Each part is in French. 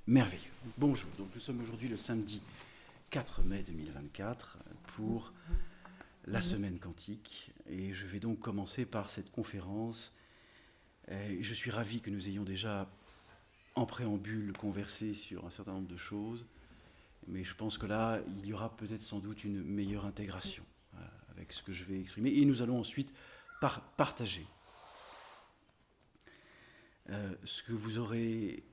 Merveilleux. Bonjour, donc nous sommes aujourd'hui le samedi 4 mai 2024 pour la semaine quantique et je vais donc commencer par cette conférence. Je suis ravi que nous ayons déjà en préambule conversé sur un certain nombre de choses, mais je pense que là, il y aura peut-être sans doute une meilleure intégration avec ce que je vais exprimer et nous allons ensuite partager ce que vous aurez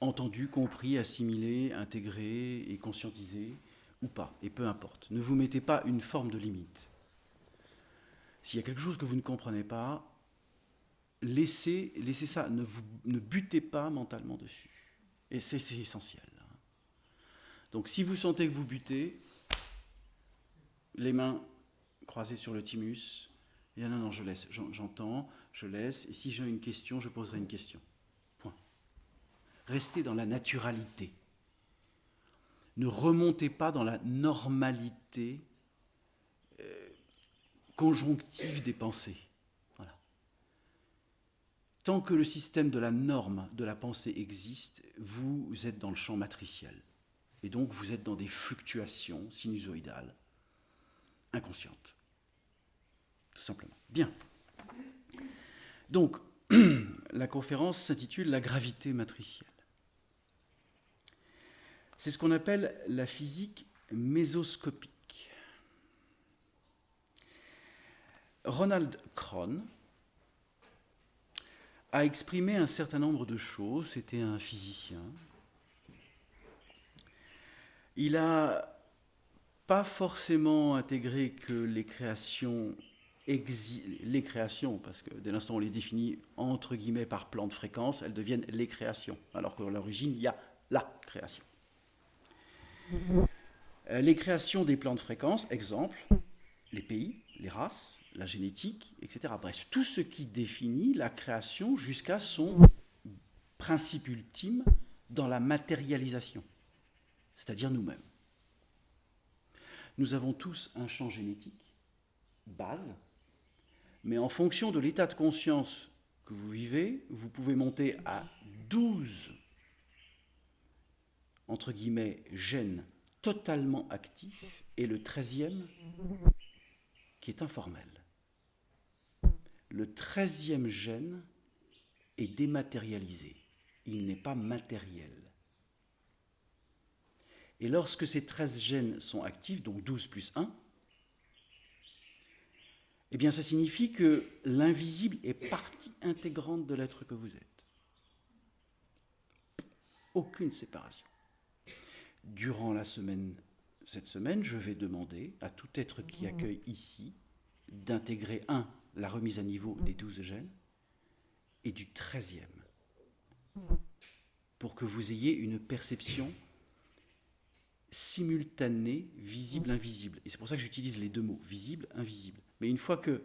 entendu, compris, assimilé, intégré et conscientisé, ou pas, et peu importe. Ne vous mettez pas une forme de limite. S'il y a quelque chose que vous ne comprenez pas, laissez ça, ne butez pas mentalement dessus. Et c'est essentiel. Donc si vous sentez que vous butez, les mains croisées sur le thymus, et non, je laisse, j'entends, je laisse, et si j'ai une question, je poserai une question. Restez dans la naturalité. Ne remontez pas dans la normalité conjonctive des pensées. Voilà. Tant que le système de la norme de la pensée existe, vous êtes dans le champ matriciel. Et donc vous êtes dans des fluctuations sinusoïdales inconscientes. Tout simplement. Bien. Donc, la conférence s'intitule « La gravité matricielle ». C'est ce qu'on appelle la physique mésoscopique. Ronald Krohn a exprimé un certain nombre de choses, c'était un physicien. Il n'a pas forcément intégré que les créations, parce que dès l'instant où on les définit entre guillemets par plan de fréquence, elles deviennent les créations, alors qu'à l'origine, il y a la création. Les créations des plans de fréquence, exemple, les pays, les races, la génétique, etc. Bref, tout ce qui définit la création jusqu'à son principe ultime dans la matérialisation, c'est-à-dire nous-mêmes. Nous avons tous un champ génétique, base, mais en fonction de l'état de conscience que vous vivez, vous pouvez monter à 12, entre guillemets, gènes totalement actifs, et le 13e qui est informel. Le 13e gène est dématérialisé, il n'est pas matériel. Et lorsque ces 13 gènes sont actifs, donc 12 plus 1, eh bien ça signifie que l'invisible est partie intégrante de l'être que vous êtes. Aucune séparation. Durant cette semaine, je vais demander à tout être qui accueille ici d'intégrer, la remise à niveau des 12 gènes et du 13e, pour que vous ayez une perception simultanée, visible-invisible. Et c'est pour ça que j'utilise les deux mots, visible-invisible. Mais une fois que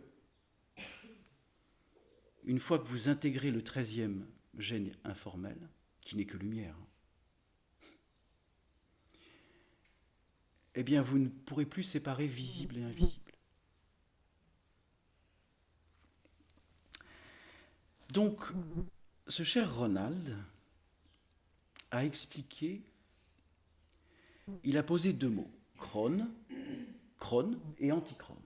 vous intégrez le 13e gène informel, qui n'est que lumière, eh bien vous ne pourrez plus séparer visible et invisible. Donc, ce cher Ronald a expliqué, il a posé deux mots, chron et antichrone.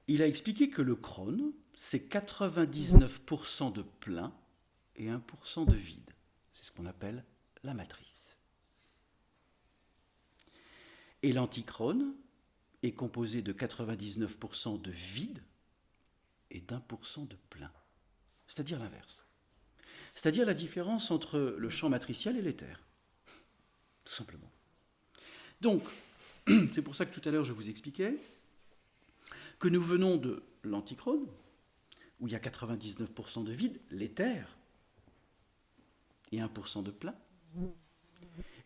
Il a expliqué que le chron, c'est 99% de plein et 1% de vide. C'est ce qu'on appelle la matrice. Et l'antichrone est composé de 99% de vide et d'1% de plein. C'est-à-dire l'inverse. C'est-à-dire la différence entre le champ matriciel et l'éther. Tout simplement. Donc, c'est pour ça que tout à l'heure je vous expliquais que nous venons de l'antichrone, où il y a 99% de vide, l'éther, et 1% de plein,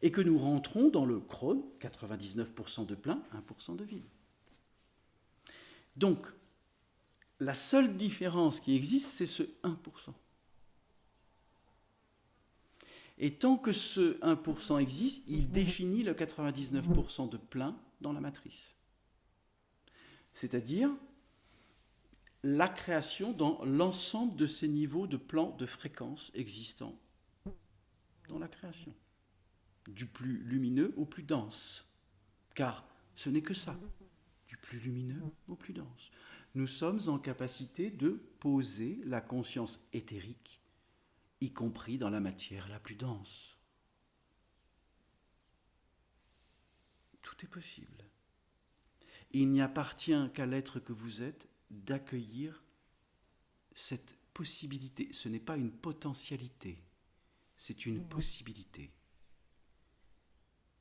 et que nous rentrons dans le chrone, 99% de plein, 1% de vide. Donc, la seule différence qui existe, c'est ce 1%. Et tant que ce 1% existe, il définit le 99% de plein dans la matrice. C'est-à-dire la création dans l'ensemble de ces niveaux de plans de fréquences existants dans la création, du plus lumineux au plus dense, car ce n'est que ça, du plus lumineux au plus dense. Nous sommes en capacité de poser la conscience éthérique, y compris dans la matière la plus dense. Tout est possible. Il n'y appartient qu'à l'être que vous êtes d'accueillir cette possibilité. Ce n'est pas une potentialité, c'est une possibilité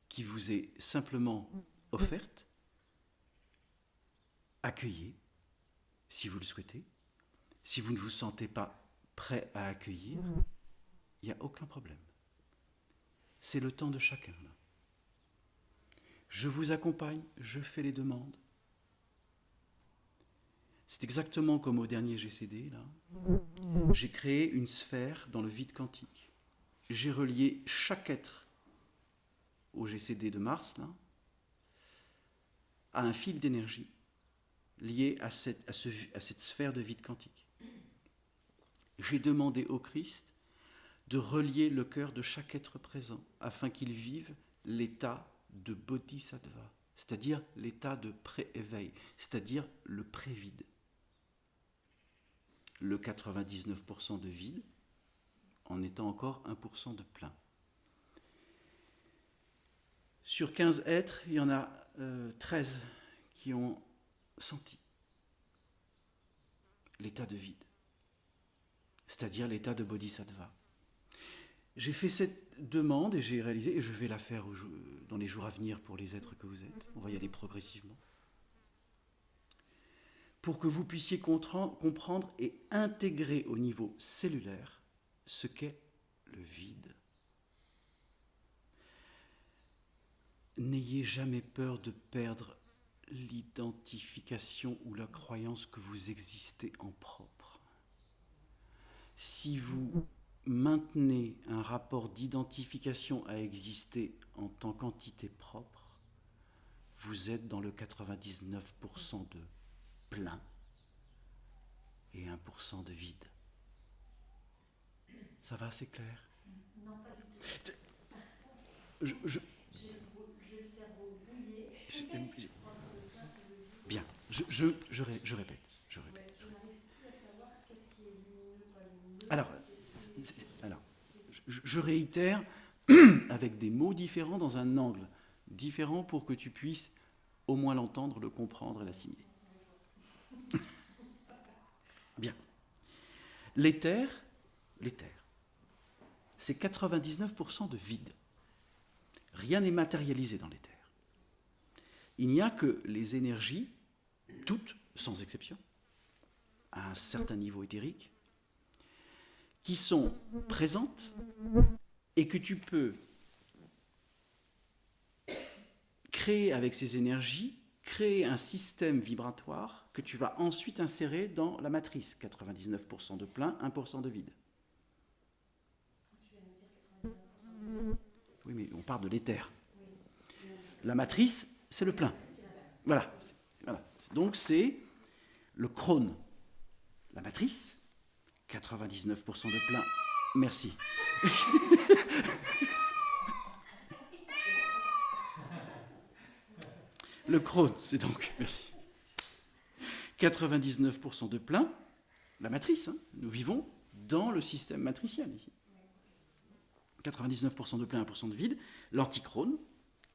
qui vous est simplement offerte. Accueillez, si vous le souhaitez. Si vous ne vous sentez pas prêt à accueillir, il n'y a aucun problème. C'est le temps de chacun. Là. Je vous accompagne, je fais les demandes. C'est exactement comme au dernier GCD, là. J'ai créé une sphère dans le vide quantique. J'ai relié chaque être au GCD de Mars, là, à un fil d'énergie lié à cette sphère de vide quantique. J'ai demandé au Christ de relier le cœur de chaque être présent afin qu'il vive l'état de bodhisattva, c'est-à-dire l'état de pré-éveil, c'est-à-dire le pré-vide. Le 99% de vide en étant encore 1% de plein. Sur 15 êtres, il y en a 13 qui ont senti l'état de vide, c'est-à-dire l'état de bodhisattva. J'ai fait cette demande et j'ai réalisé, et je vais la faire dans les jours à venir pour les êtres que vous êtes. On va y aller progressivement. Pour que vous puissiez comprendre et intégrer au niveau cellulaire ce qu'est le vide. N'ayez jamais peur de perdre l'identification ou la croyance que vous existez en propre. Si vous maintenez un rapport d'identification à exister en tant qu'entité propre, vous êtes dans le 99% de plein et 1% de vide. Ça va, c'est clair? Non, pas du tout. Je J'ai le cerveau brouillé. Bien, je répète. Je n'arrive plus à savoir qu'est-ce qui est lumineux, pas lumineux. Alors je réitère avec des mots différents dans un angle différent pour que tu puisses au moins l'entendre, le comprendre et l'assimiler. Bien. L'éther, c'est 99% de vide. Rien n'est matérialisé dans l'éther. Il n'y a que les énergies, toutes, sans exception, à un certain niveau éthérique, qui sont présentes et que tu peux créer avec ces énergies, créer un système vibratoire que tu vas ensuite insérer dans la matrice. 99% de plein, 1% de vide. Oui, mais on parle de l'éther. La matrice, c'est le plein. Voilà. Donc c'est le crône. La matrice, 99% de plein. Merci. Le crône, c'est donc, merci. 99% de plein, la matrice. Nous vivons dans le système matriciel ici. 99% de plein, 1% de vide. L'antichrone,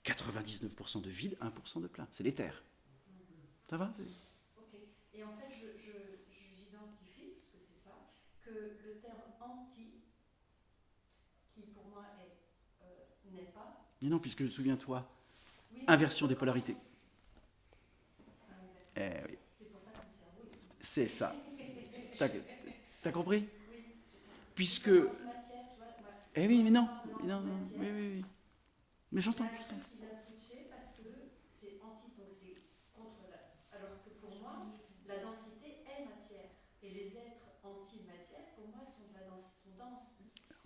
99% de vide, 1% de plein. C'est l'éther. Ça va? Ok. Et en fait, j'identifie, puisque c'est ça, que le terme anti, qui pour moi n'est pas. Mais non, puisque souviens-toi, Oui, inversion des polarités. Oui. C'est pour ça que le cerveau est... C'est ça. T'as compris? Oui. Puisque... Matière, tu vois, oui, mais non. Oui. Mais j'entends. Il a switché parce que c'est anti, donc c'est contre la... Alors que pour moi, la densité est matière. Et les êtres anti-matière, pour moi, sont denses.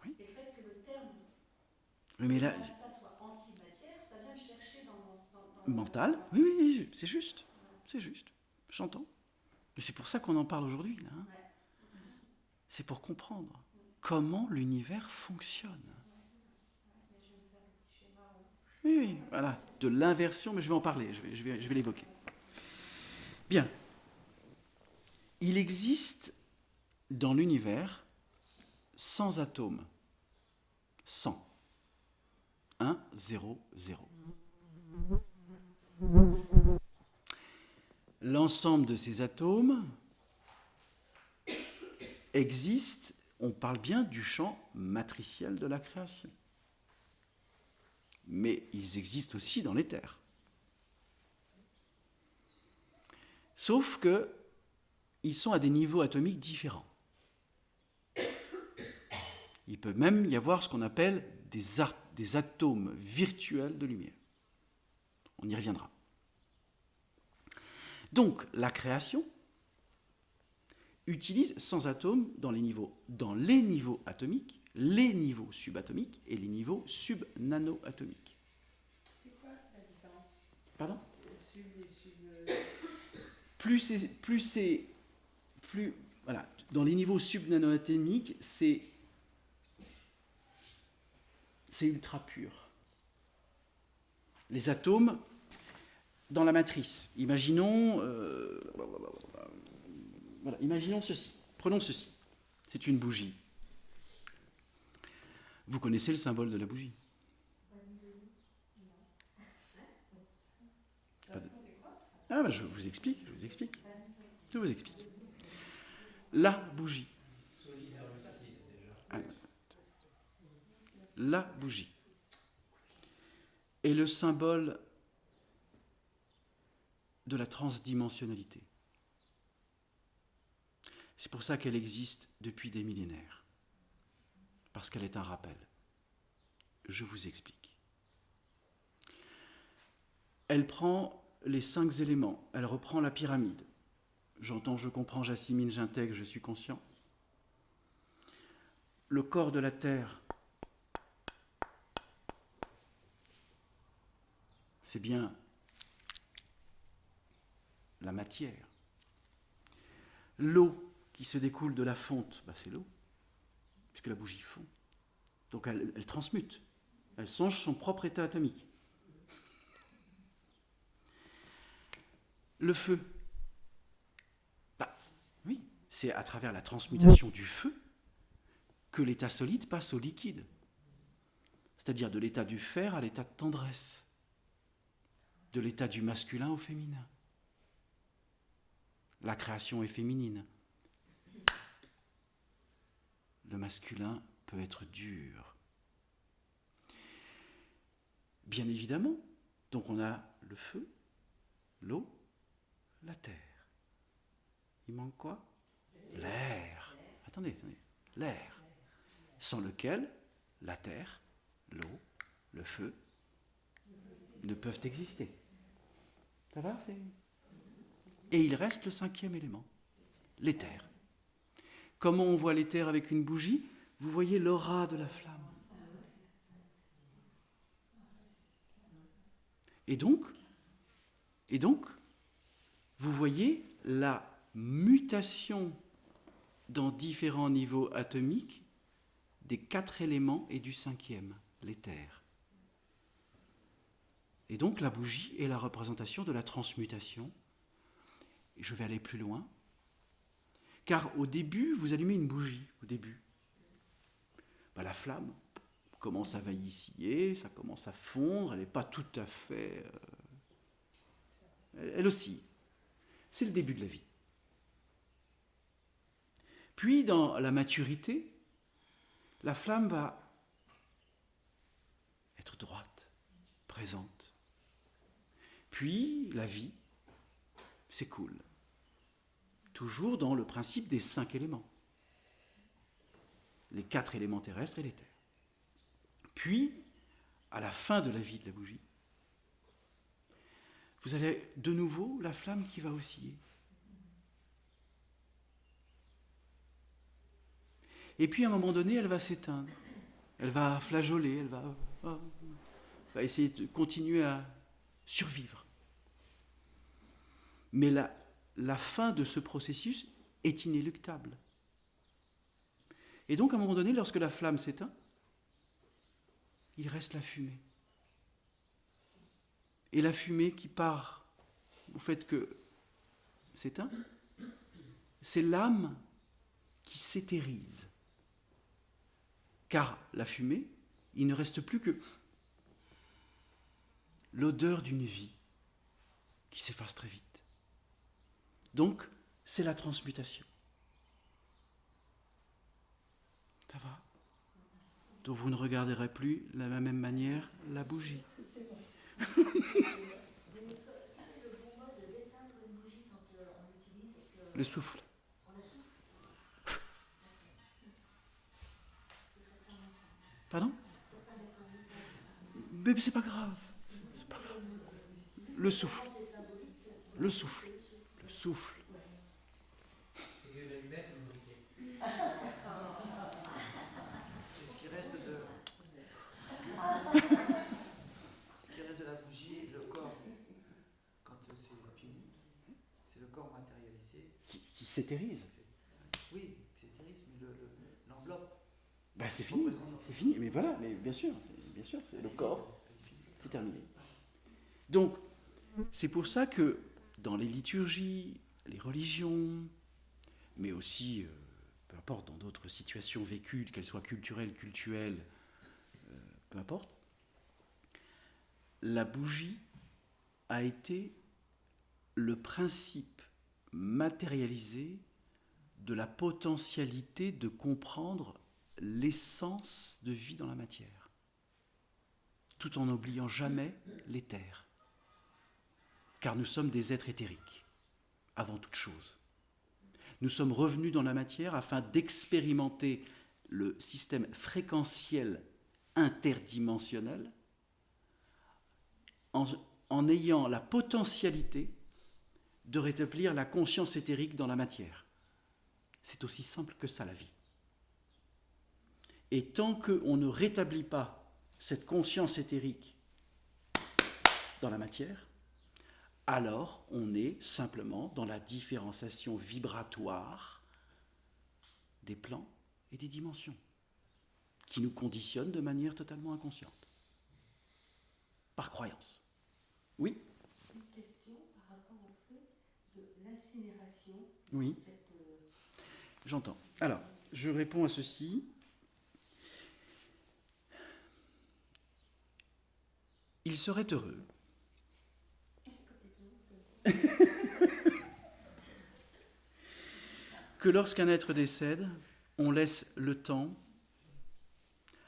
Oui. Et le fait que le terme... Oui, mais là... ça soit anti-matière, ça vient me chercher dans mental, oui, c'est juste. C'est juste. J'entends. C'est pour ça qu'on en parle aujourd'hui, là. Hein. C'est pour comprendre comment l'univers fonctionne. Oui, oui, voilà, de l'inversion, mais je vais en parler, je vais l'évoquer. Bien. Il existe dans l'univers 100 atomes. 100. 1, 0, 0. L'ensemble de ces atomes existe, on parle bien du champ matriciel de la création. Mais ils existent aussi dans l'éther. Sauf que ils sont à des niveaux atomiques différents. Il peut même y avoir ce qu'on appelle des atomes virtuels de lumière. On y reviendra. Donc, la création utilise 100 atomes dans les niveaux atomiques, les niveaux subatomiques et les niveaux subnanoatomiques. C'est quoi la différence? Pardon? Sub et sub... Voilà, dans les niveaux subnanoatomiques, c'est ultra pur. Les atomes dans la matrice. Imaginons ceci. Prenons ceci. C'est une bougie. Vous connaissez le symbole de la bougie? Ah, ben je vous explique. Je vous explique. La bougie. La bougie est le symbole de la transdimensionnalité. C'est pour ça qu'elle existe depuis des millénaires. Parce qu'elle est un rappel. Je vous explique. Elle prend les 5 éléments, elle reprend la pyramide. J'entends, je comprends, j'assimile, j'intègre, je suis conscient. Le corps de la Terre, c'est bien la matière. L'eau qui se découle de la fonte, c'est l'eau, puisque la bougie fond. Donc elle transmute, elle change son propre état atomique. Le feu, oui, c'est à travers la transmutation du feu que l'état solide passe au liquide, c'est-à-dire de l'état du fer à l'état de tendresse, de l'état du masculin au féminin. La création est féminine. Le masculin peut être dur. Bien évidemment, donc on a le feu, l'eau, la terre. Il manque quoi? L'air. Attendez, l'air. Sans lequel la terre, l'eau, le feu ne peuvent exister. Ça va? Et il reste le 5e élément, l'éther. Comment on voit l'éther avec une bougie? Vous voyez l'aura de la flamme. Et donc, vous voyez la mutation dans différents niveaux atomiques des 4 éléments et du 5e, l'éther. Et donc la bougie est la représentation de la transmutation. Et je vais aller plus loin. Car au début, vous allumez une bougie, au début. La flamme commence à vaillissiller, ça commence à fondre, elle n'est pas tout à fait... elle oscille. C'est le début de la vie. Puis, dans la maturité, la flamme va être droite, présente. Puis, la vie s'écoule. Toujours dans le principe des 5 éléments. Les 4 éléments terrestres et l'éther. Puis, à la fin de la vie de la bougie, vous avez de nouveau la flamme qui va osciller. Et puis, à un moment donné, elle va s'éteindre. Elle va flageoler, elle va essayer de continuer à survivre. Mais la fin de ce processus est inéluctable. Et donc, à un moment donné, lorsque la flamme s'éteint, il reste la fumée. Et la fumée qui part au fait que s'éteint, c'est l'âme qui s'éthérise. Car la fumée, il ne reste plus que l'odeur d'une vie qui s'efface très vite. Donc, c'est la transmutation. Ça va? Donc vous ne regarderez plus de la même manière la bougie. C'est bon. Le bon mode d'éteindre une bougie quand on l'utilise et que Le souffle. on la souffle. Pardon? Mais c'est pas grave. C'est pas grave. Le souffle. Le souffle. Le souffle. C'est que l'allumette ou le briquet. C'est ce qui reste de la bougie, le corps. Quand c'est fini, c'est le corps matérialisé. Qui s'éthérise. Oui, qui s'éthérise, mais l'enveloppe. Ben c'est fini. C'est fini. Mais voilà, mais bien sûr, c'est le corps. C'est terminé. Donc, c'est pour ça que dans les liturgies, les religions, mais aussi, peu importe, dans d'autres situations vécues, qu'elles soient culturelles, cultuelles, peu importe, la bougie a été le principe matérialisé de la potentialité de comprendre l'essence de vie dans la matière, tout en n'oubliant jamais l'éther. Car nous sommes des êtres éthériques, avant toute chose. Nous sommes revenus dans la matière afin d'expérimenter le système fréquentiel interdimensionnel en ayant la potentialité de rétablir la conscience éthérique dans la matière. C'est aussi simple que ça, la vie. Et tant qu'on ne rétablit pas cette conscience éthérique dans la matière, alors on est simplement dans la différenciation vibratoire des plans et des dimensions, qui nous conditionnent de manière totalement inconsciente, par croyance. Oui? Une question par rapport au fait de l'incinération. Oui. J'entends. Alors, je réponds à ceci. Il serait heureux que lorsqu'un être décède, on laisse le temps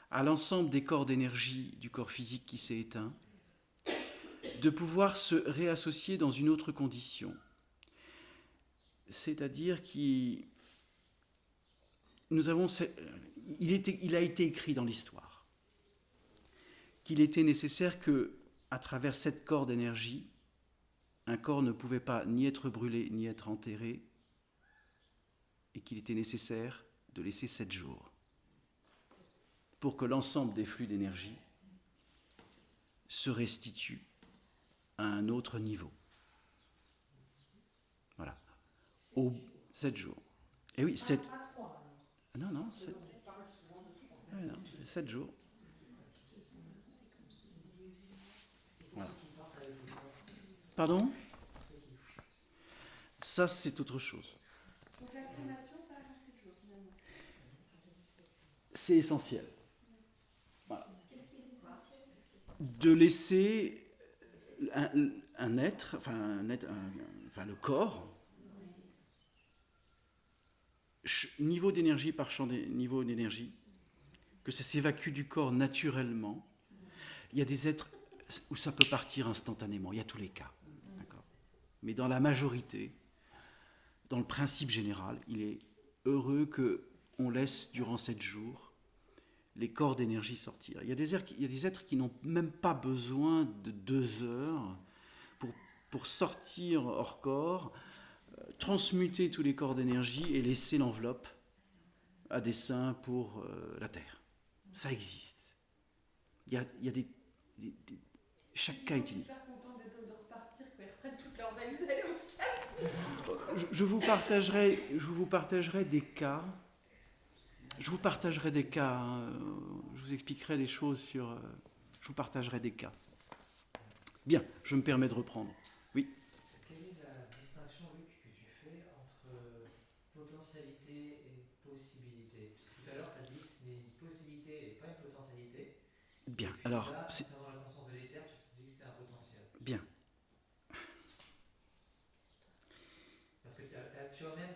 à l'ensemble des corps d'énergie du corps physique qui s'est éteint de pouvoir se réassocier dans une autre condition. C'est-à-dire qu'il a été écrit dans l'histoire qu'il était nécessaire que, à travers 7 corps d'énergie, un corps ne pouvait pas ni être brûlé ni être enterré, et qu'il était nécessaire de laisser 7 jours pour que l'ensemble des flux d'énergie se restitue à un autre niveau. Voilà. Au 7 jours. Et oui, 7. Non, 7. Ouais, non, 7 jours. Voilà. Pardon? Ça, c'est autre chose. Donc la crémation, pas avant 7 jours, finalement. C'est essentiel. Voilà. De laisser un être, le corps, niveau d'énergie par niveau d'énergie, que ça s'évacue du corps naturellement. Il y a des êtres où ça peut partir instantanément, il y a tous les cas. D'accord. Mais dans la majorité, dans le principe général, il est heureux qu'on laisse durant 7 jours les corps d'énergie sortir. Il y a des êtres qui n'ont même pas besoin de 2 heures pour sortir hors corps, transmuter tous les corps d'énergie et laisser l'enveloppe à dessein pour la Terre. Ça existe. Il y a des chaque cas est unique. Je suis super contente de repartir, qu'ils reprennent toute leur belle vie, on se casse. je vous partagerai des cas. Je vous partagerai des cas. Hein. Je vous expliquerai des choses sur. Je vous partagerai des cas. Bien, je me permets de reprendre. Oui. Quelle est la distinction, Luc, que tu fais entre potentialité et possibilité? Parce que tout à l'heure, tu as dit que c'est une possibilité et pas une potentialité. Bien, Et puis alors. là, concernant la conscience de l'éther, tu disais que c'était un potentiel. Bien. Parce que toi-même,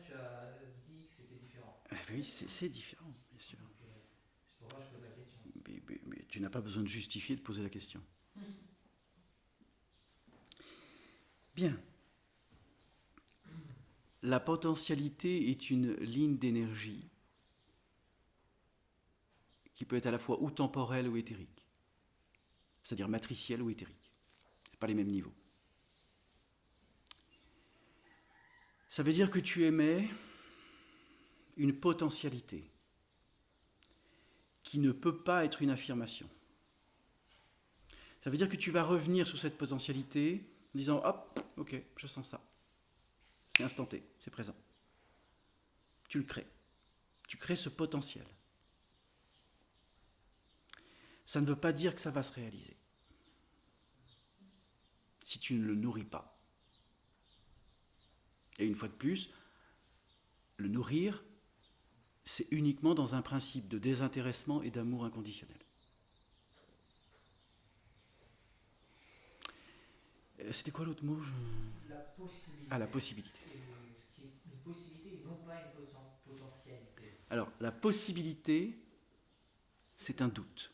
tu as dit que c'était différent. Oui, c'est différent, bien sûr. Donc, c'est pour ça que je pose la question. Mais tu n'as pas besoin de justifier de poser la question. Bien. La potentialité est une ligne d'énergie qui peut être à la fois ou temporelle ou éthérique, c'est-à-dire matricielle ou éthérique. Ce n'est pas les mêmes niveaux. Ça veut dire que tu émets une potentialité qui ne peut pas être une affirmation. Ça veut dire que tu vas revenir sur cette potentialité en disant « Hop, ok, je sens ça ». C'est instanté, c'est présent. Tu le crées. Tu crées ce potentiel. Ça ne veut pas dire que ça va se réaliser. Si tu ne le nourris pas. Et une fois de plus, le nourrir, c'est uniquement dans un principe de désintéressement et d'amour inconditionnel. C'était quoi l'autre mot? La possibilité. Ah, la possibilité. Ce qui est une possibilité et non pas une potentialité. Alors, la possibilité, c'est un doute.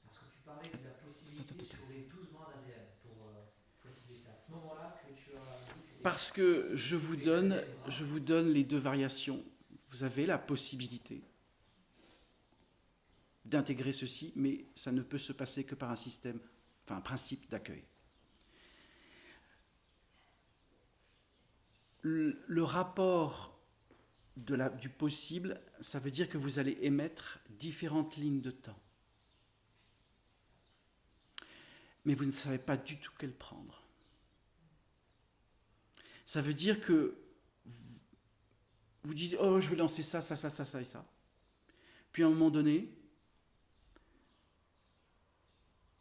Parce que tu parlais de la possibilité sur les 12 brins d'ADN pour préciser ça. À ce moment-là que tu as dit que c'était... Parce que je vous donne les deux variations. Vous avez la possibilité d'intégrer ceci, mais ça ne peut se passer que par un système, enfin un principe d'accueil. Le rapport du possible, ça veut dire que vous allez émettre différentes lignes de temps. Mais vous ne savez pas du tout quelle prendre. Ça veut dire que vous dites « Oh, je vais lancer ça, ça, ça, ça, ça et ça. » Puis à un moment donné,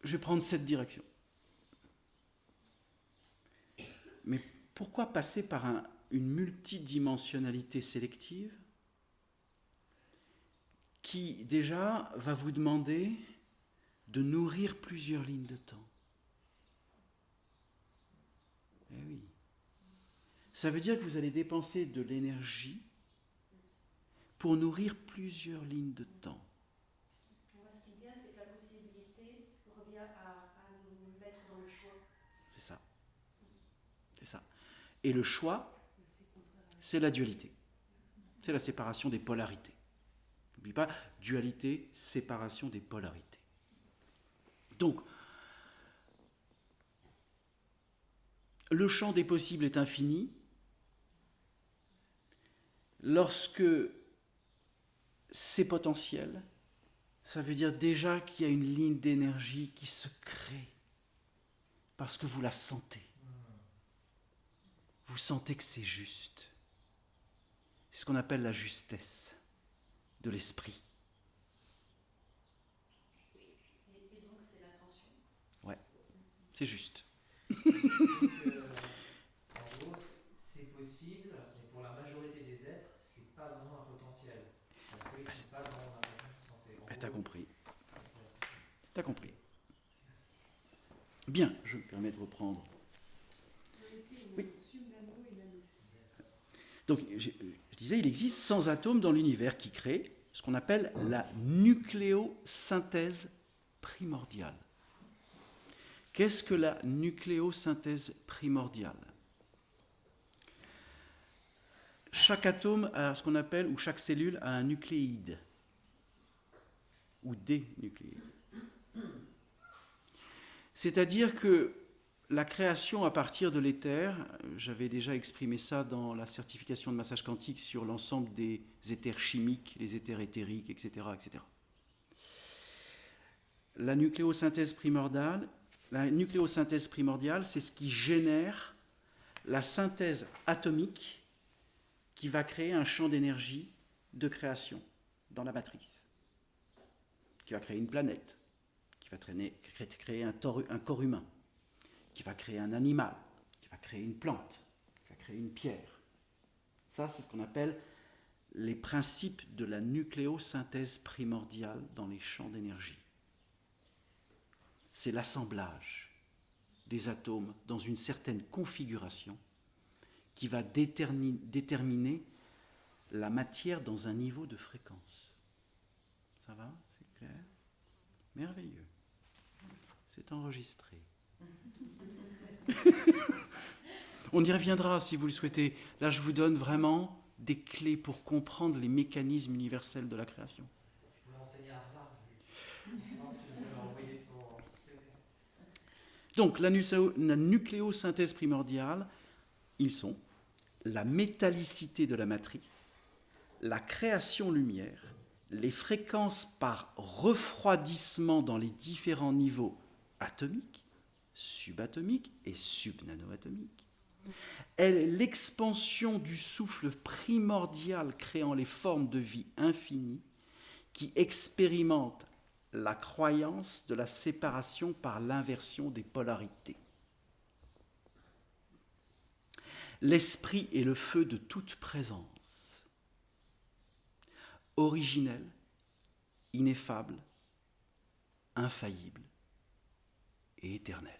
je vais prendre cette direction. Mais pourquoi passer par une multidimensionnalité sélective qui déjà va vous demander de nourrir plusieurs lignes de temps? Eh oui. Ça veut dire que vous allez dépenser de l'énergie pour nourrir plusieurs lignes de temps. Moi, ce qui me vient, c'est que la possibilité revient à nous mettre dans le choix. C'est ça. C'est ça. Et le choix, c'est la dualité. C'est la séparation des polarités. N'oublie pas, dualité, séparation des polarités. Donc, le champ des possibles est infini. Lorsque c'est potentiel, ça veut dire déjà qu'il y a une ligne d'énergie qui se crée parce que vous la sentez. Vous sentez que c'est juste. C'est ce qu'on appelle la justesse de l'esprit. Et donc, c'est l'intention. Ouais, c'est juste. En gros, c'est possible, mais pour la majorité des êtres, c'est pas vraiment un potentiel. Parce qu'ils ne sont pas dans la potentiel. T'as compris. T'as compris. Bien, je me permets de reprendre. Oui. Donc, je disais, il existe 100 atomes dans l'univers qui créent ce qu'on appelle la nucléosynthèse primordiale. Qu'est-ce que la nucléosynthèse primordiale? Chaque atome a ce qu'on appelle, ou chaque cellule a un nucléide, ou des nucléides. C'est-à-dire que la création à partir de l'éther, j'avais déjà exprimé ça dans la certification de massage quantique sur l'ensemble des éthers chimiques, les éthers éthériques, etc., etc. La nucléosynthèse primordiale, c'est ce qui génère la synthèse atomique qui va créer un champ d'énergie de création dans la matrice, qui va créer une planète, qui va créer un corps humain, qui va créer un animal, qui va créer une plante, qui va créer une pierre. Ça, c'est ce qu'on appelle les principes de la nucléosynthèse primordiale dans les champs d'énergie. C'est l'assemblage des atomes dans une certaine configuration qui va déterminer la matière dans un niveau de fréquence. Ça va? C'est clair? Merveilleux. C'est enregistré. On y reviendra si vous le souhaitez. Là, je vous donne vraiment des clés pour comprendre les mécanismes universels de la création. Je peux l'enseigner à Harvard. Non, tu veux l'envoyer pour... Donc, la nucléosynthèse primordiale, ils sont la métallicité de la matrice, la création lumière, les fréquences par refroidissement dans les différents niveaux atomiques, subatomiques et subnanoatomiques. Elle est l'expansion du souffle primordial créant les formes de vie infinies qui expérimentent la croyance de la séparation par l'inversion des polarités. L'esprit est le feu de toute présence, originel, ineffable, infaillible et éternel.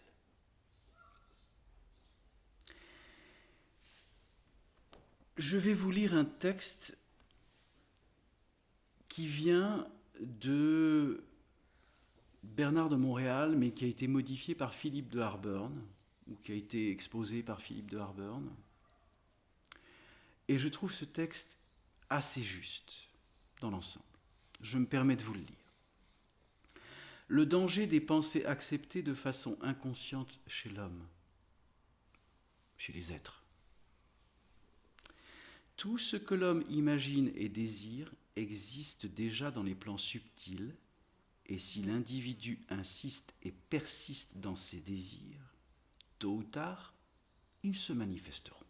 Je vais vous lire un texte qui vient de Bernard de Montréal, mais qui a été modifié par Philippe de Harburn, ou qui a été exposé par Philippe de Harburn. Et je trouve ce texte assez juste dans l'ensemble. Je me permets de vous le lire. Le danger des pensées acceptées de façon inconsciente chez l'homme, chez les êtres. Tout ce que l'homme imagine et désire existe déjà dans les plans subtils, et si l'individu insiste et persiste dans ses désirs, tôt ou tard, ils se manifesteront.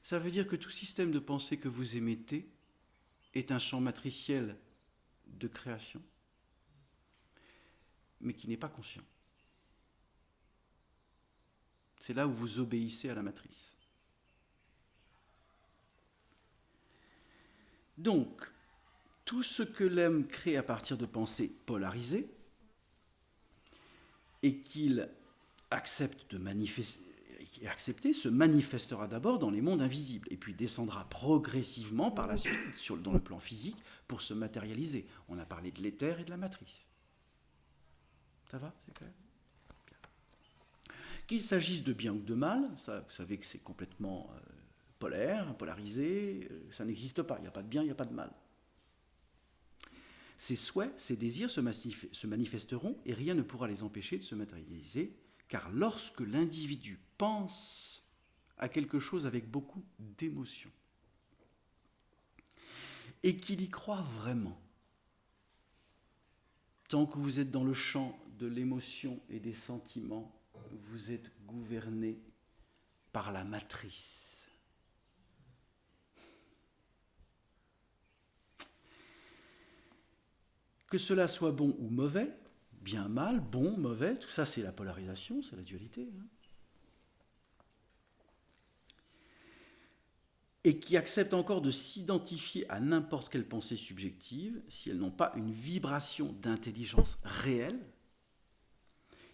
Ça veut dire que tout système de pensée que vous émettez est un champ matriciel de création, mais qui n'est pas conscient. C'est là où vous obéissez à la matrice. Donc, tout ce que l'homme crée à partir de pensées polarisées et qu'il accepte de accepter se manifestera d'abord dans les mondes invisibles et puis descendra progressivement par la suite dans le plan physique pour se matérialiser. On a parlé de l'éther et de la matrice. Ça va? C'est clair? Bien. Qu'il s'agisse de bien ou de mal, ça, vous savez que c'est complètement polaire, polarisé, ça n'existe pas. Il n'y a pas de bien, il n'y a pas de mal. Ses souhaits, ses désirs se manifesteront et rien ne pourra les empêcher de se matérialiser, car lorsque l'individu pense à quelque chose avec beaucoup d'émotion et qu'il y croit vraiment, tant que vous êtes dans le champ de l'émotion et des sentiments, vous êtes gouverné par la matrice. Que cela soit bon ou mauvais, bien, mal, bon, mauvais, tout ça c'est la polarisation, c'est la dualité. Et qui acceptent encore de s'identifier à n'importe quelle pensée subjective, si elles n'ont pas une vibration d'intelligence réelle,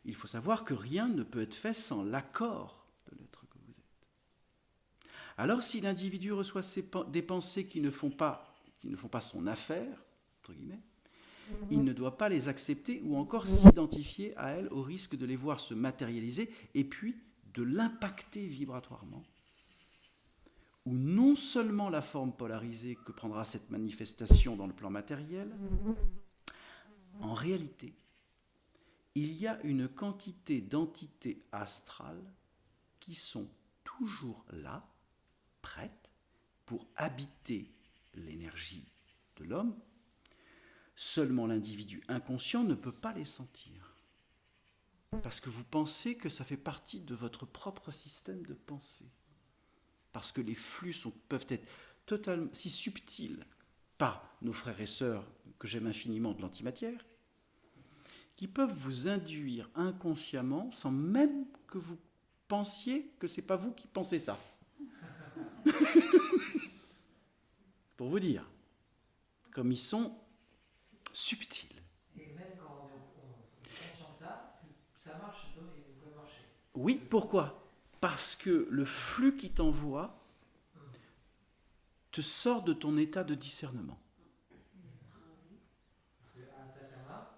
il faut savoir que rien ne peut être fait sans l'accord de l'être que vous êtes. Alors si l'individu reçoit des pensées qui ne font pas son affaire, entre guillemets, il ne doit pas les accepter ou encore s'identifier à elles au risque de les voir se matérialiser et puis de l'impacter vibratoirement. Ou non seulement la forme polarisée que prendra cette manifestation dans le plan matériel, en réalité, il y a une quantité d'entités astrales qui sont toujours là, prêtes pour habiter l'énergie de l'homme. Seulement l'individu inconscient ne peut pas les sentir. Parce que vous pensez que ça fait partie de votre propre système de pensée. Parce que les flux peuvent être totalement si subtils par nos frères et sœurs que j'aime infiniment de l'antimatière, qui peuvent vous induire inconsciemment sans même que vous pensiez que ce n'est pas vous qui pensez ça. Pour vous dire, comme ils sont subtils. Et même quand on est conscient de ça, ça marche, il peut marcher. Oui, pourquoi ? Parce que le flux qui t'envoie te sort de ton état de discernement. Parce qu'à Atacama,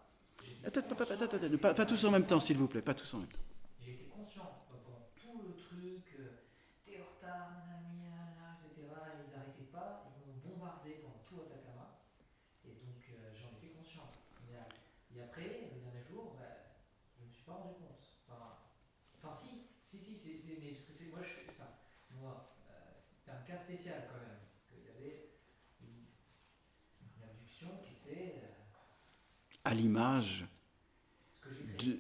Attends, pas tous en même temps, s'il vous plaît, pas tous en même temps. j'ai été conscient pendant tout le truc, t'es en retard, nanana, etc. Ils n'arrêtaient pas, ils m'ont bombardé pendant tout Atacama. Et donc j'en étais conscient. Et après, le dernier jour, je ne me suis pas rendu compte. Enfin si, mais parce que c'est moi je fais ça. Moi, c'était un cas spécial quand même. Parce qu'il y avait une abduction qui était À l'image ce que j'ai fait.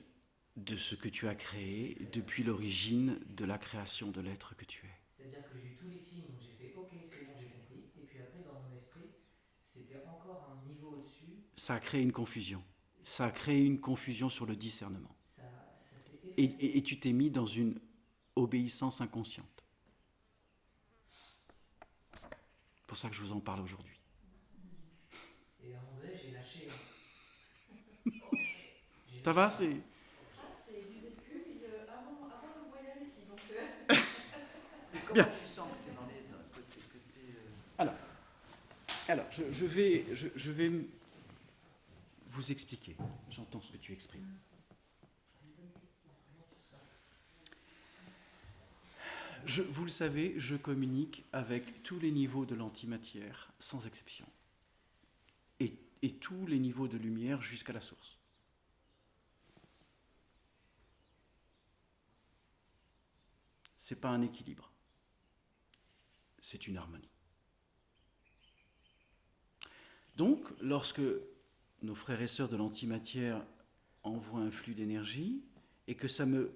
de ce que tu as créé depuis l'origine de la création de l'être que tu es. C'est-à-dire que j'ai eu tous les signes, donc j'ai fait ok, c'est bon, j'ai compris. Et puis après, dans mon esprit, c'était encore un niveau au-dessus. Ça a créé une confusion. Ça a créé une confusion sur le discernement. Ça s'est effacé. Et tu t'es mis dans une obéissance inconsciente. C'est pour ça que je vous en parle aujourd'hui. Et à un moment donné, j'ai lâché. Ça va, c'est... C'est du vécu avant le voyage ici. Donc, Mais comment Bien. tu sens que tu es dans le côté Alors, je vais vous expliquer. J'entends ce que tu exprimes. Vous le savez, je communique avec tous les niveaux de l'antimatière, sans exception. Et tous les niveaux de lumière jusqu'à la source. Ce n'est pas un équilibre. C'est une harmonie. Donc, lorsque nos frères et sœurs de l'antimatière envoient un flux d'énergie, et que ça me...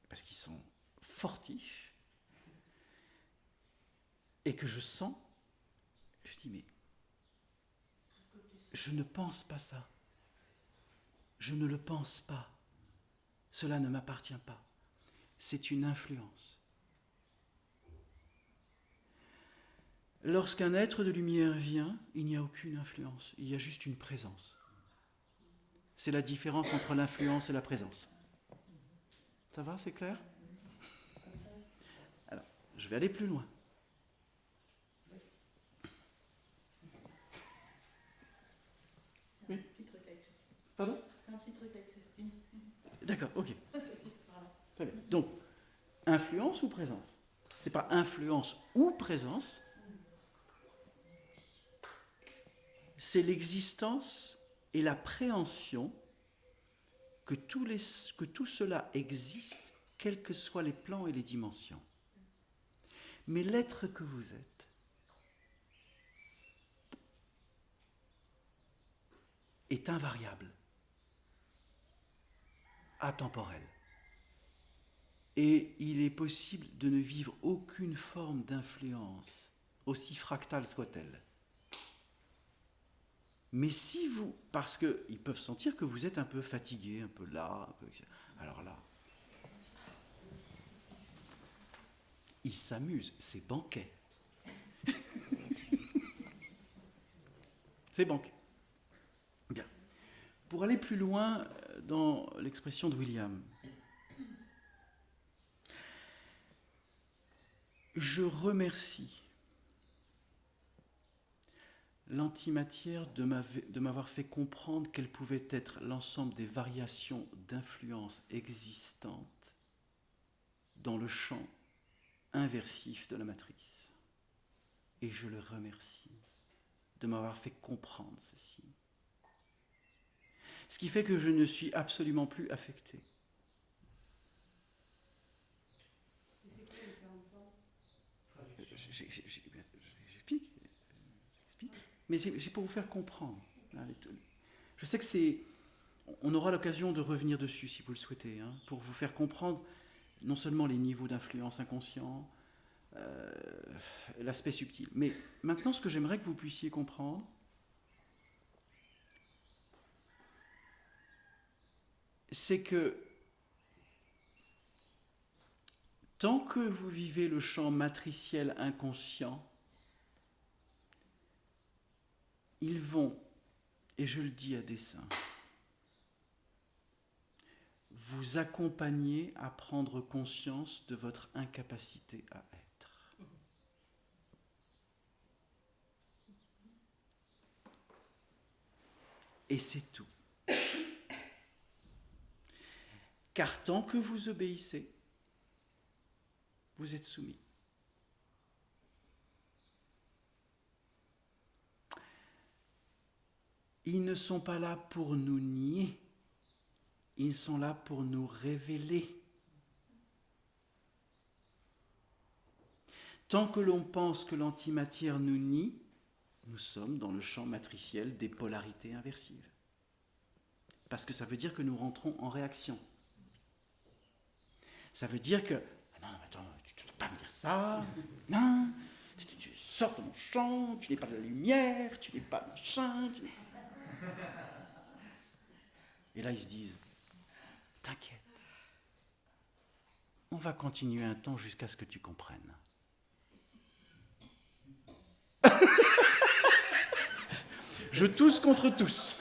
parce qu'ils sont fortiches, et que je sens, je dis, mais je ne pense pas ça. Je ne le pense pas. Cela ne m'appartient pas. C'est une influence. Lorsqu'un être de lumière vient, il n'y a aucune influence, il y a juste une présence. C'est la différence entre l'influence et la présence. Ça va, c'est clair ? Alors, je vais aller plus loin. C'est un petit truc avec Christine. Pardon ? Un petit truc avec Christine. D'accord, ok. Cette histoire-là. Très bien. Donc, influence ou présence ? Ce n'est pas influence ou présence, c'est l'existence et la préhension que tout cela existe, quels que soient les plans et les dimensions. Mais l'être que vous êtes est invariable, atemporel. Et il est possible de ne vivre aucune forme d'influence, aussi fractale soit-elle. Mais si vous... Parce qu'ils peuvent sentir que vous êtes un peu fatigué, un peu là, un peu... Alors là, ils s'amusent, c'est banquet. C'est banquet. Bien. Pour aller plus loin dans l'expression de William, je remercie l'antimatière de m'avoir fait comprendre quelles pouvaient être l'ensemble des variations d'influence existantes dans le champ inversif de la matrice. Et je le remercie de m'avoir fait comprendre ceci. Ce qui fait que je ne suis absolument plus affecté. J'explique. Mais c'est pour vous faire comprendre. Je sais que c'est... On aura l'occasion de revenir dessus si vous le souhaitez, hein, pour vous faire comprendre non seulement les niveaux d'influence inconscient, l'aspect subtil. Mais maintenant, ce que j'aimerais que vous puissiez comprendre, c'est que tant que vous vivez le champ matriciel inconscient, ils vont, et je le dis à dessein, vous accompagner à prendre conscience de votre incapacité à être. Et c'est tout. Car tant que vous obéissez, vous êtes soumis. Ils ne sont pas là pour nous nier, ils sont là pour nous révéler. Tant que l'on pense que l'antimatière nous nie, nous sommes dans le champ matriciel des polarités inversives. Parce que ça veut dire que nous rentrons en réaction. Ça veut dire que non, attends, tu ne dois pas me dire ça. Non, tu sors de mon champ, tu n'es pas de la lumière, tu n'es pas machin. Et là, ils se disent, t'inquiète, on va continuer un temps jusqu'à ce que tu comprennes. Je tousse contre tous.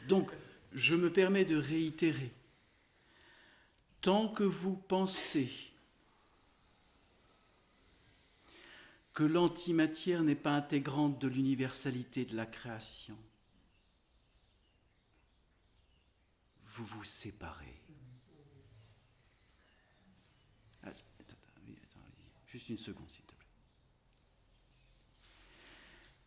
Donc, je me permets de réitérer. Tant que vous pensez que l'antimatière n'est pas intégrante de l'universalité de la création, vous vous séparez. Attends, juste une seconde, s'il te plaît.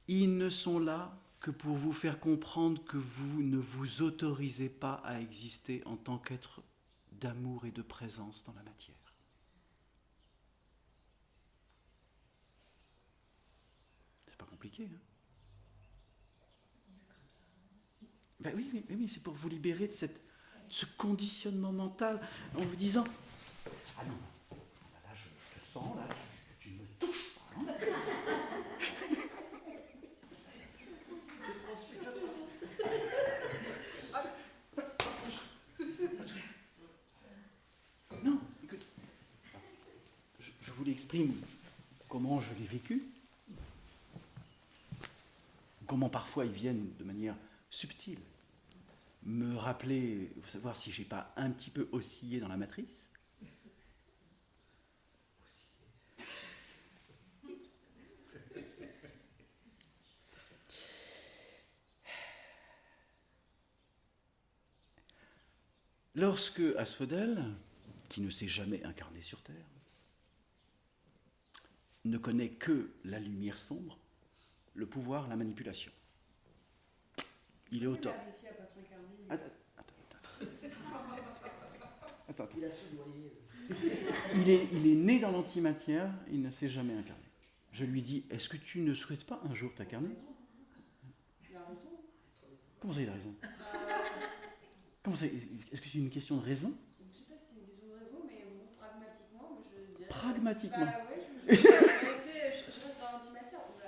Ils ne sont là que pour vous faire comprendre que vous ne vous autorisez pas à exister en tant qu'être d'amour et de présence dans la matière. C'est pas compliqué, hein? Ben oui, c'est pour vous libérer de ce conditionnement mental en vous disant « Ah non, là je te sens, là, tu me touches pas, hein ?» Non, écoute, je vous l'exprime comment je l'ai vécu, comment parfois ils viennent de manière subtile me rappeler, savoir si j'ai pas un petit peu oscillé dans la matrice. Lorsque Asphodèle, qui ne s'est jamais incarné sur Terre, ne connaît que la lumière sombre, le pouvoir, la manipulation. Il est au top. Attends. Il a soudoyé. Il est né dans l'antimatière, il ne s'est jamais incarné. Je lui dis, est-ce que tu ne souhaites pas un jour t'incarner? Il a raison. Comment ça, il a raison? Comment ça, est-ce que c'est une question de raison? Je ne sais pas si c'est une question de raison, mais bon, pragmatiquement, moi je dirais. Pragmatiquement. Bah ouais, je reste dans l'antimatière. On peut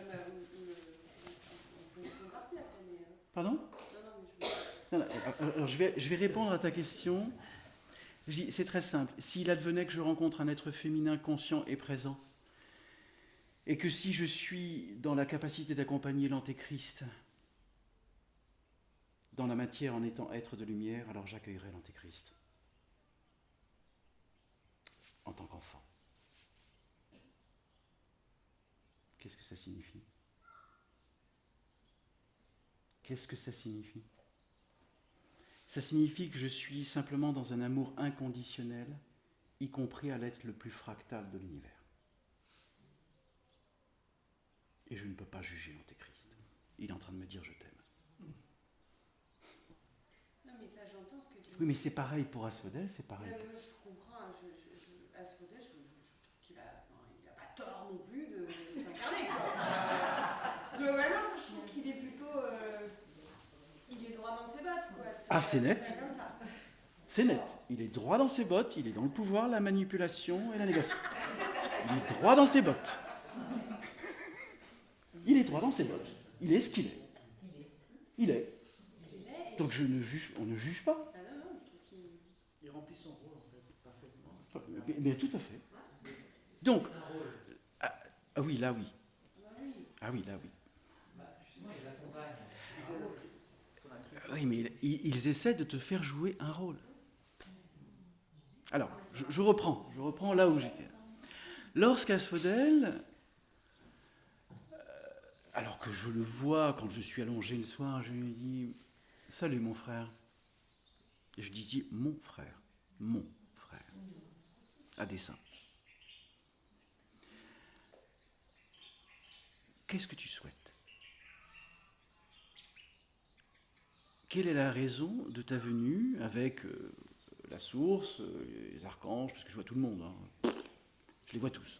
laisser partir après, mais. Pardon? Non, mais je. Non, alors je vais répondre à ta question. Je dis, c'est très simple. S'il advenait que je rencontre un être féminin conscient et présent, et que si je suis dans la capacité d'accompagner l'antéchrist dans la matière en étant être de lumière, alors j'accueillerai l'antéchrist en tant qu'enfant. Qu'est-ce que ça signifie? Qu'est-ce que ça signifie? Ça signifie que je suis simplement dans un amour inconditionnel, y compris à l'être le plus fractal de l'univers. Et je ne peux pas juger l'antéchrist. Il est en train de me dire « je t'aime ». Non, mais ça, j'entends ce que tu dis. Oui, mais c'est pareil pour Asphodèle, c'est pareil. Moi, je comprends. Asphodèle, je trouve qu'il a pas tort non plus de s'incarner, quoi. Enfin, globalement, je trouve qu'il est plutôt Ah, c'est net. C'est net. Il est droit dans ses bottes, il est dans le pouvoir, la manipulation et la négociation. Il est droit dans ses bottes. Il est droit dans ses bottes. Il est ce qu'il est. Il est. Donc on ne juge pas. Ah non, non, je trouve qu'il. Il remplit son rôle en fait parfaitement. Mais tout à fait. Donc, ah oui, là oui. Ah oui, là oui. Bah, justement, ils accompagnent. C'est son acteur. Oui, mais ils essaient de te faire jouer un rôle. Alors, je reprends là où j'étais. Lorsqu'Asphodèle, alors que je le vois quand je suis allongé le soir, je lui dis « Salut mon frère ». Et je dis « mon frère », à dessein. Qu'est-ce que tu souhaites? Quelle est la raison de ta venue avec la source, les archanges, parce que je vois tout le monde, hein. Je les vois tous.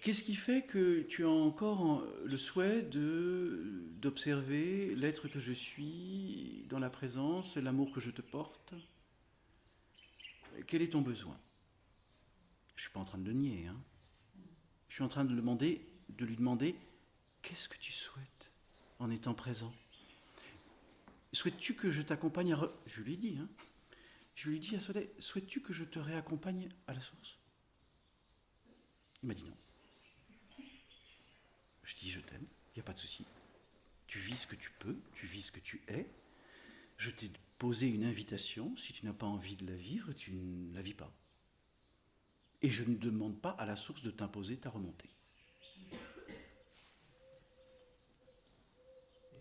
Qu'est-ce qui fait que tu as encore le souhait d'observer l'être que je suis dans la présence et l'amour que je te porte? Quel est ton besoin? Je ne suis pas en train de le nier. Hein. Je suis en train de lui demander qu'est-ce que tu souhaites en étant présent? Souhaites-tu que je t'accompagne à... Je lui ai dit, hein. Je lui ai dit à Soleil, souhaites-tu que je te réaccompagne à la source? Il m'a dit non. Je dis, je t'aime, il n'y a pas de souci. Tu vis ce que tu peux, tu vis ce que tu es. Je t'ai posé une invitation, si tu n'as pas envie de la vivre, tu ne la vis pas. Et je ne demande pas à la source de t'imposer ta remontée.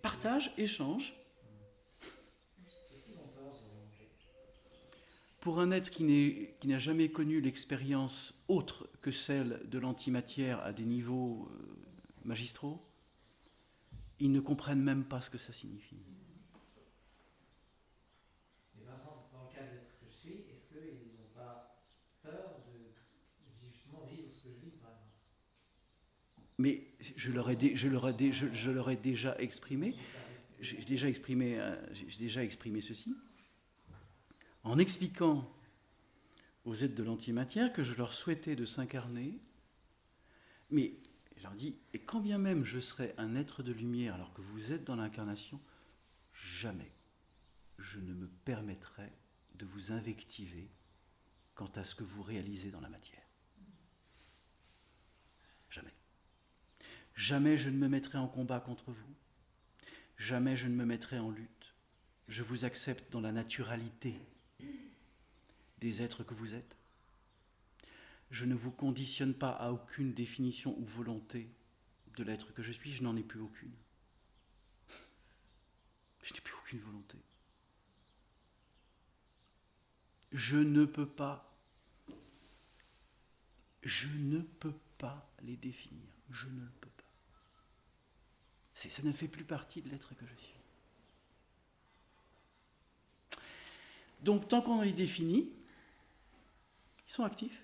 Partage, échange. Est-ce qu'ils ont peur de remonter? Pour un être qui n'a jamais connu l'expérience autre que celle de l'antimatière à des niveaux magistraux, ils ne comprennent même pas ce que ça signifie. Mais Vincent, dans le cas d'être que je suis, est-ce qu'ils n'ont pas peur de justement vivre ce que je vis, par exemple? Mais je leur ai déjà exprimé, j'ai déjà exprimé ceci, en expliquant aux êtres de l'antimatière que je leur souhaitais de s'incarner, mais je leur dis, et quand bien même je serais un être de lumière alors que vous êtes dans l'incarnation, jamais je ne me permettrai de vous invectiver quant à ce que vous réalisez dans la matière. Jamais. Jamais je ne me mettrai en combat contre vous. Jamais je ne me mettrai en lutte. Je vous accepte dans la naturalité des êtres que vous êtes. Je ne vous conditionne pas à aucune définition ou volonté de l'être que je suis. Je n'en ai plus aucune. Je n'ai plus aucune volonté. Je ne peux pas les définir. Je ne le peux pas. Ça ne fait plus partie de l'être que je suis. Donc, tant qu'on les définit, ils sont actifs.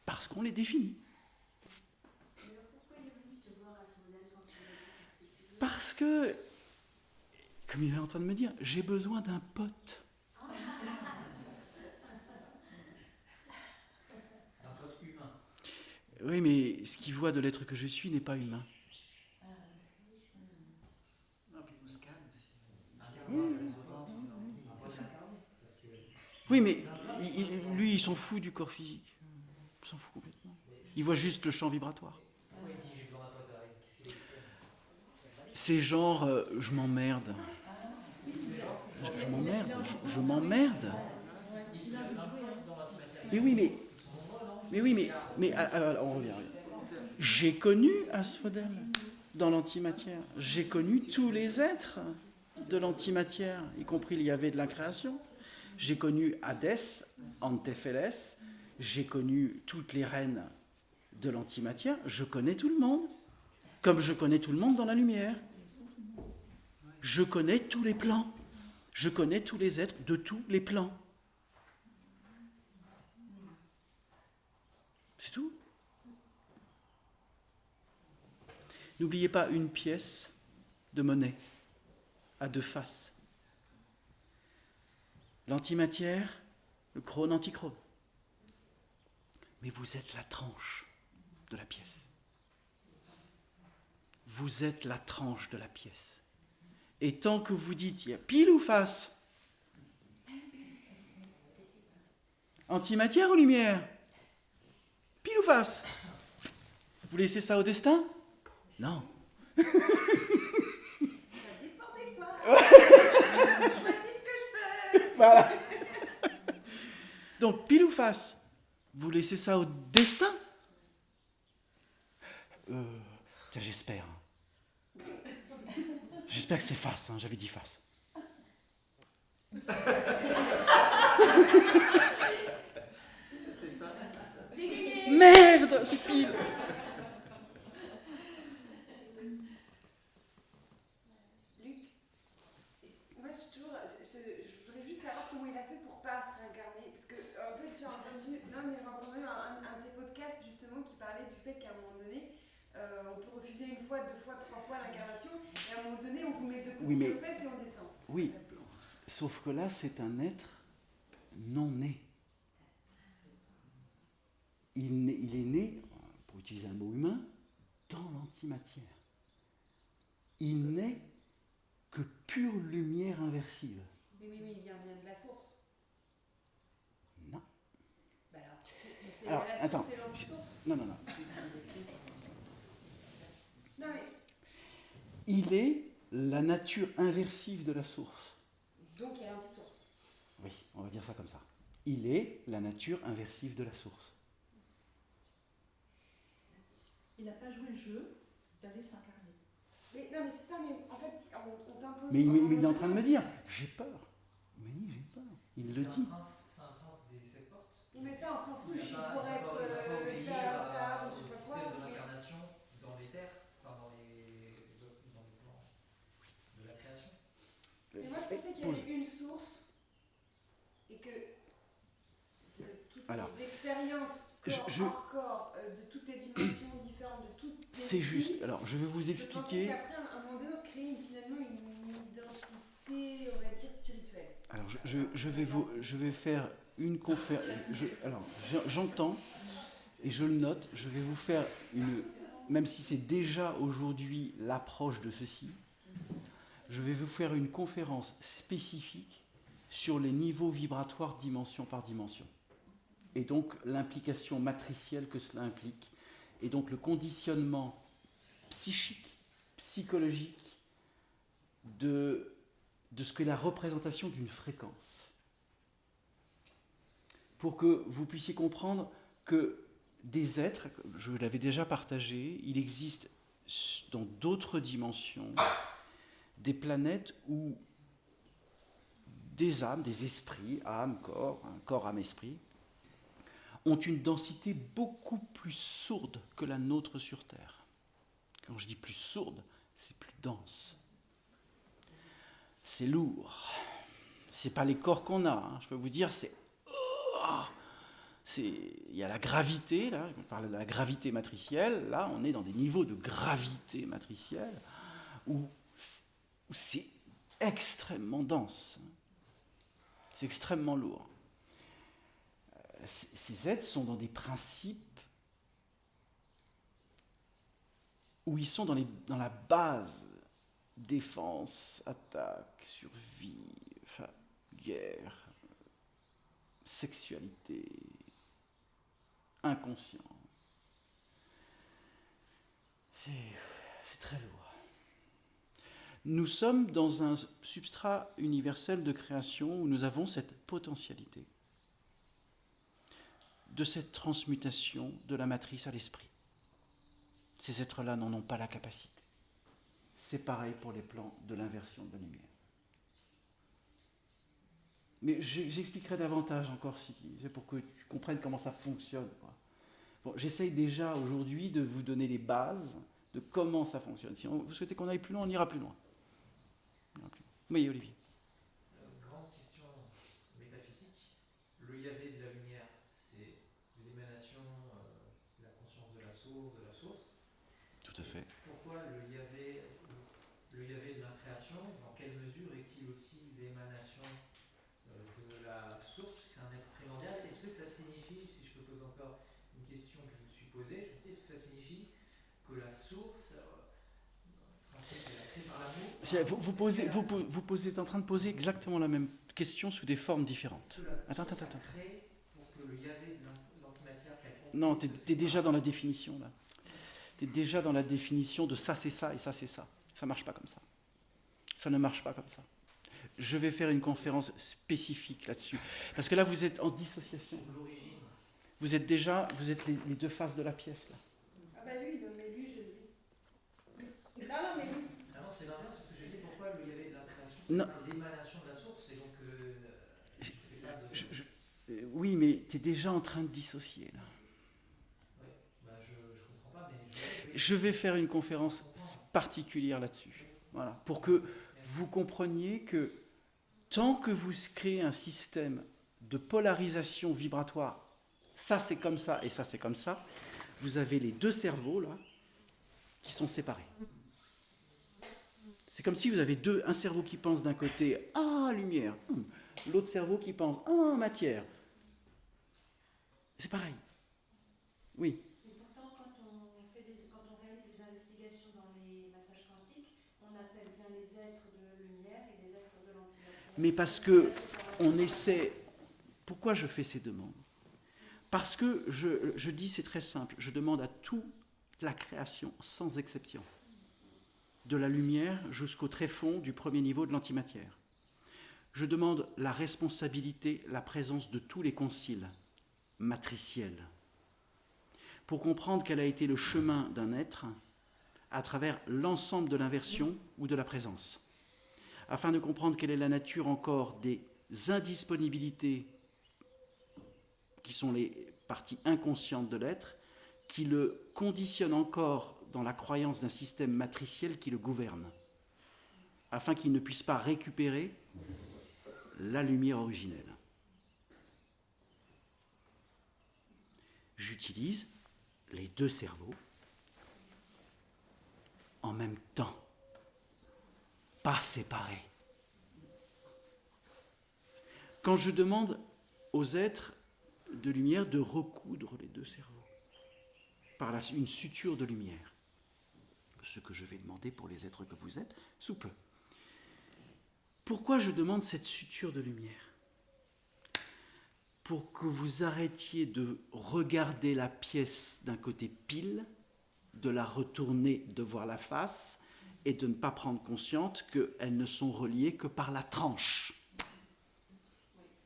Parce qu'on les définit. Mais alors pourquoi il est venu te voir à ce modèle quand tu l'as vu? Parce que, comme il est en train de me dire, j'ai besoin d'un pote. Un pote humain. Oui, mais ce qu'il voit de l'être que je suis n'est pas humain. Non, puis il nous scanne aussi. Un Il y a terroir de des résonance. résonances. Un pote incarné. Parce que Oui, mais lui, il s'en fout du corps physique. Il s'en fout complètement. Il voit juste le champ vibratoire. pourquoi il dit j'ai besoin d'un pote avec? Qu'est-ce qu'il exprime? C'est genre, je m'emmerde. Je m'emmerde. Je m'emmerde. Il a un pote dans l'antimatière. Mais oui, mais alors, on revient. J'ai connu Asphodèle dans l'antimatière. J'ai connu tous les êtres de l'antimatière, y compris il y avait de l'incréation. J'ai connu Hadès, Antéphéles, j'ai connu toutes les reines de l'antimatière. Je connais tout le monde, comme je connais tout le monde dans la lumière. Je connais tous les plans. Je connais tous les êtres de tous les plans. C'est tout. N'oubliez pas une pièce de monnaie à deux faces. L'antimatière, le chrone, antichrone. Mais vous êtes la tranche de la pièce. Vous êtes la tranche de la pièce. Et tant que vous dites, il y a pile ou face, antimatière ou lumière, pile ou face, vous laissez ça au destin? Non. Ça dépend des fois. Je choisis ce que je veux. Voilà. Donc, pile ou face, vous laissez ça au destin? J'espère. J'espère que c'est face, hein, j'avais dit face. C'est ça. J'ai gagné. Merde, c'est pile. Luc, moi je voudrais juste savoir comment il a fait pour pas se réincarner. Parce que en fait j'ai entendu un de tes podcasts justement qui parlait du fait qu'à un moment donné, on peut refuser une fois, deux fois, trois fois l'incarnation, et à un moment donné on vous met deux coups Oui, mais- aux fesses et on descend. Oui, sauf que là, c'est un être non né. Il est né, pour utiliser un mot humain, dans l'antimatière. Il n'est que pure lumière inversive. Mais il vient bien de la source. Non. Bah alors, c'est Alors, la attends. source et l'anti-source. Non. Non mais, Il est la nature inversive de la source. donc il y a l'anti-source. Oui, on va dire ça comme ça. Il est la nature inversive de la source. Il n'a pas joué le jeu d'aller s'incarner. Mais, non mais c'est ça, mais en fait on t'impose. Mais il est en train de me dire, j'ai peur. Oui, j'ai peur. Il le C'est dit. C'est un prince des sept portes. Mais ça on s'en fout, Il je suis n'a pas- pour il n'a être pas- il n'a pas obéi tsar ou je au sais pas quoi. système de mais- l'incarnation dans les terres, enfin dans les plans de la création. Mais moi je pensais qu'il y avait une source et que de toutes Alors, les expériences corps je- hors corps, de toutes les dimensions différentes, de toutes les C'est juste. vies, Alors, je vais vous je pensais expliquer. qu'après à un moment donné on se créait finalement une identité, on va dire, spirituelle. Alors, je vais faire une conférence. Alors, j'entends et je le note. Je vais vous faire même si c'est déjà aujourd'hui l'approche de ceci, je vais vous faire une conférence spécifique sur les niveaux vibratoires dimension par dimension. Et donc l'implication matricielle que cela implique. Et donc le conditionnement psychique, psychologique de ce qu'est la représentation d'une fréquence. Pour que vous puissiez comprendre que des êtres, je l'avais déjà partagé, il existe dans d'autres dimensions des planètes où des âmes, des esprits, âme, corps, corps, âme, esprit, ont une densité beaucoup plus sourde que la nôtre sur Terre. Quand je dis plus sourde, c'est plus dense. C'est lourd. C'est pas les corps qu'on a, hein. Je peux vous dire, il y a la gravité, là, je parle de la gravité matricielle, là on est dans des niveaux de gravité matricielle où c'est extrêmement dense. C'est extrêmement lourd. Ces êtres sont dans des principes où ils sont dans la base: défense, attaque, survie, guerre, sexualité, inconscient. C'est très lourd. Nous sommes dans un substrat universel de création où nous avons cette potentialité de cette transmutation de la matrice à l'esprit. Ces êtres-là n'en ont pas la capacité. C'est pareil pour les plans de l'inversion de la lumière. Mais j'expliquerai davantage encore, c'est pour que tu comprennes comment ça fonctionne, quoi. Bon, j'essaye déjà aujourd'hui de vous donner les bases de comment ça fonctionne. Si vous souhaitez qu'on aille plus loin, on ira plus loin. Oui, Olivier. Grande question métaphysique. Le Yahvé de la lumière, c'est l'émanation, la conscience de la source, Tout à fait. Pourquoi le Yahvé, le Yahvé de la création, dans quelle mesure est-il aussi l'émanation de la source, parce que c'est un être primordial? Est-ce que ça signifie, si je peux poser encore une question que je me suis posée, je me dis, est-ce que ça signifie que la source, ensuite, elle est créée par l'amour? Vous êtes en train de poser exactement la même question sous des formes différentes. Attends. Créée pour que le Yahvé de l'antimatière quelconque. Non, tu es déjà dans la définition, là. Tu es déjà dans la définition de ça, c'est ça, et ça, c'est ça. Ça ne marche pas comme ça. Ça ne marche pas comme ça. Je vais faire une conférence spécifique là-dessus. Parce que là, vous êtes en dissociation. L'origine. Vous êtes les deux faces de la pièce, là. Ah bah lui, non, mais lui, je lui. Non, mais lui. Ah non, c'est l'inverse, parce que je dis pourquoi le Yahvé de la création, Non. c'est l'émanation de la source, et donc je fais pas de... Oui, mais tu es déjà en train de dissocier, là. Ouais, bah je comprends pas, mais Je vais faire une conférence particulière là-dessus. Voilà, pour que vous compreniez que tant que vous créez un système de polarisation vibratoire, ça c'est comme ça et ça c'est comme ça, vous avez les deux cerveaux là qui sont séparés. C'est comme si vous avez un cerveau qui pense d'un côté « Ah, lumière », l'autre cerveau qui pense « Ah, matière ». C'est pareil. Oui. Et pourtant, quand on réalise des investigations dans les massages quantiques, on appelle bien les êtres de lumière et les êtres de l'antimatière. Mais parce que on essaie... Pourquoi je fais ces demandes? Parce que je dis, c'est très simple, je demande à toute la création, sans exception, de la lumière jusqu'au tréfonds du premier niveau de l'antimatière. Je demande la responsabilité, la présence de tous les conciles matriciels, pour comprendre quel a été le chemin d'un être à travers l'ensemble de l'inversion ou de la présence, afin de comprendre quelle est la nature encore des indisponibilités qui sont les parties inconscientes de l'être, qui le conditionnent encore dans la croyance d'un système matriciel qui le gouverne, afin qu'il ne puisse pas récupérer la lumière originelle. J'utilise les deux cerveaux en même temps, pas séparés. Quand je demande aux êtres de lumière de recoudre les deux cerveaux par une suture de lumière, ce que je vais demander pour les êtres que vous êtes, sous peu. Pourquoi je demande cette suture de lumière? Pour que vous arrêtiez de regarder la pièce d'un côté pile, de la retourner, de voir la face, et de ne pas prendre conscience qu'elles ne sont reliées que par la tranche,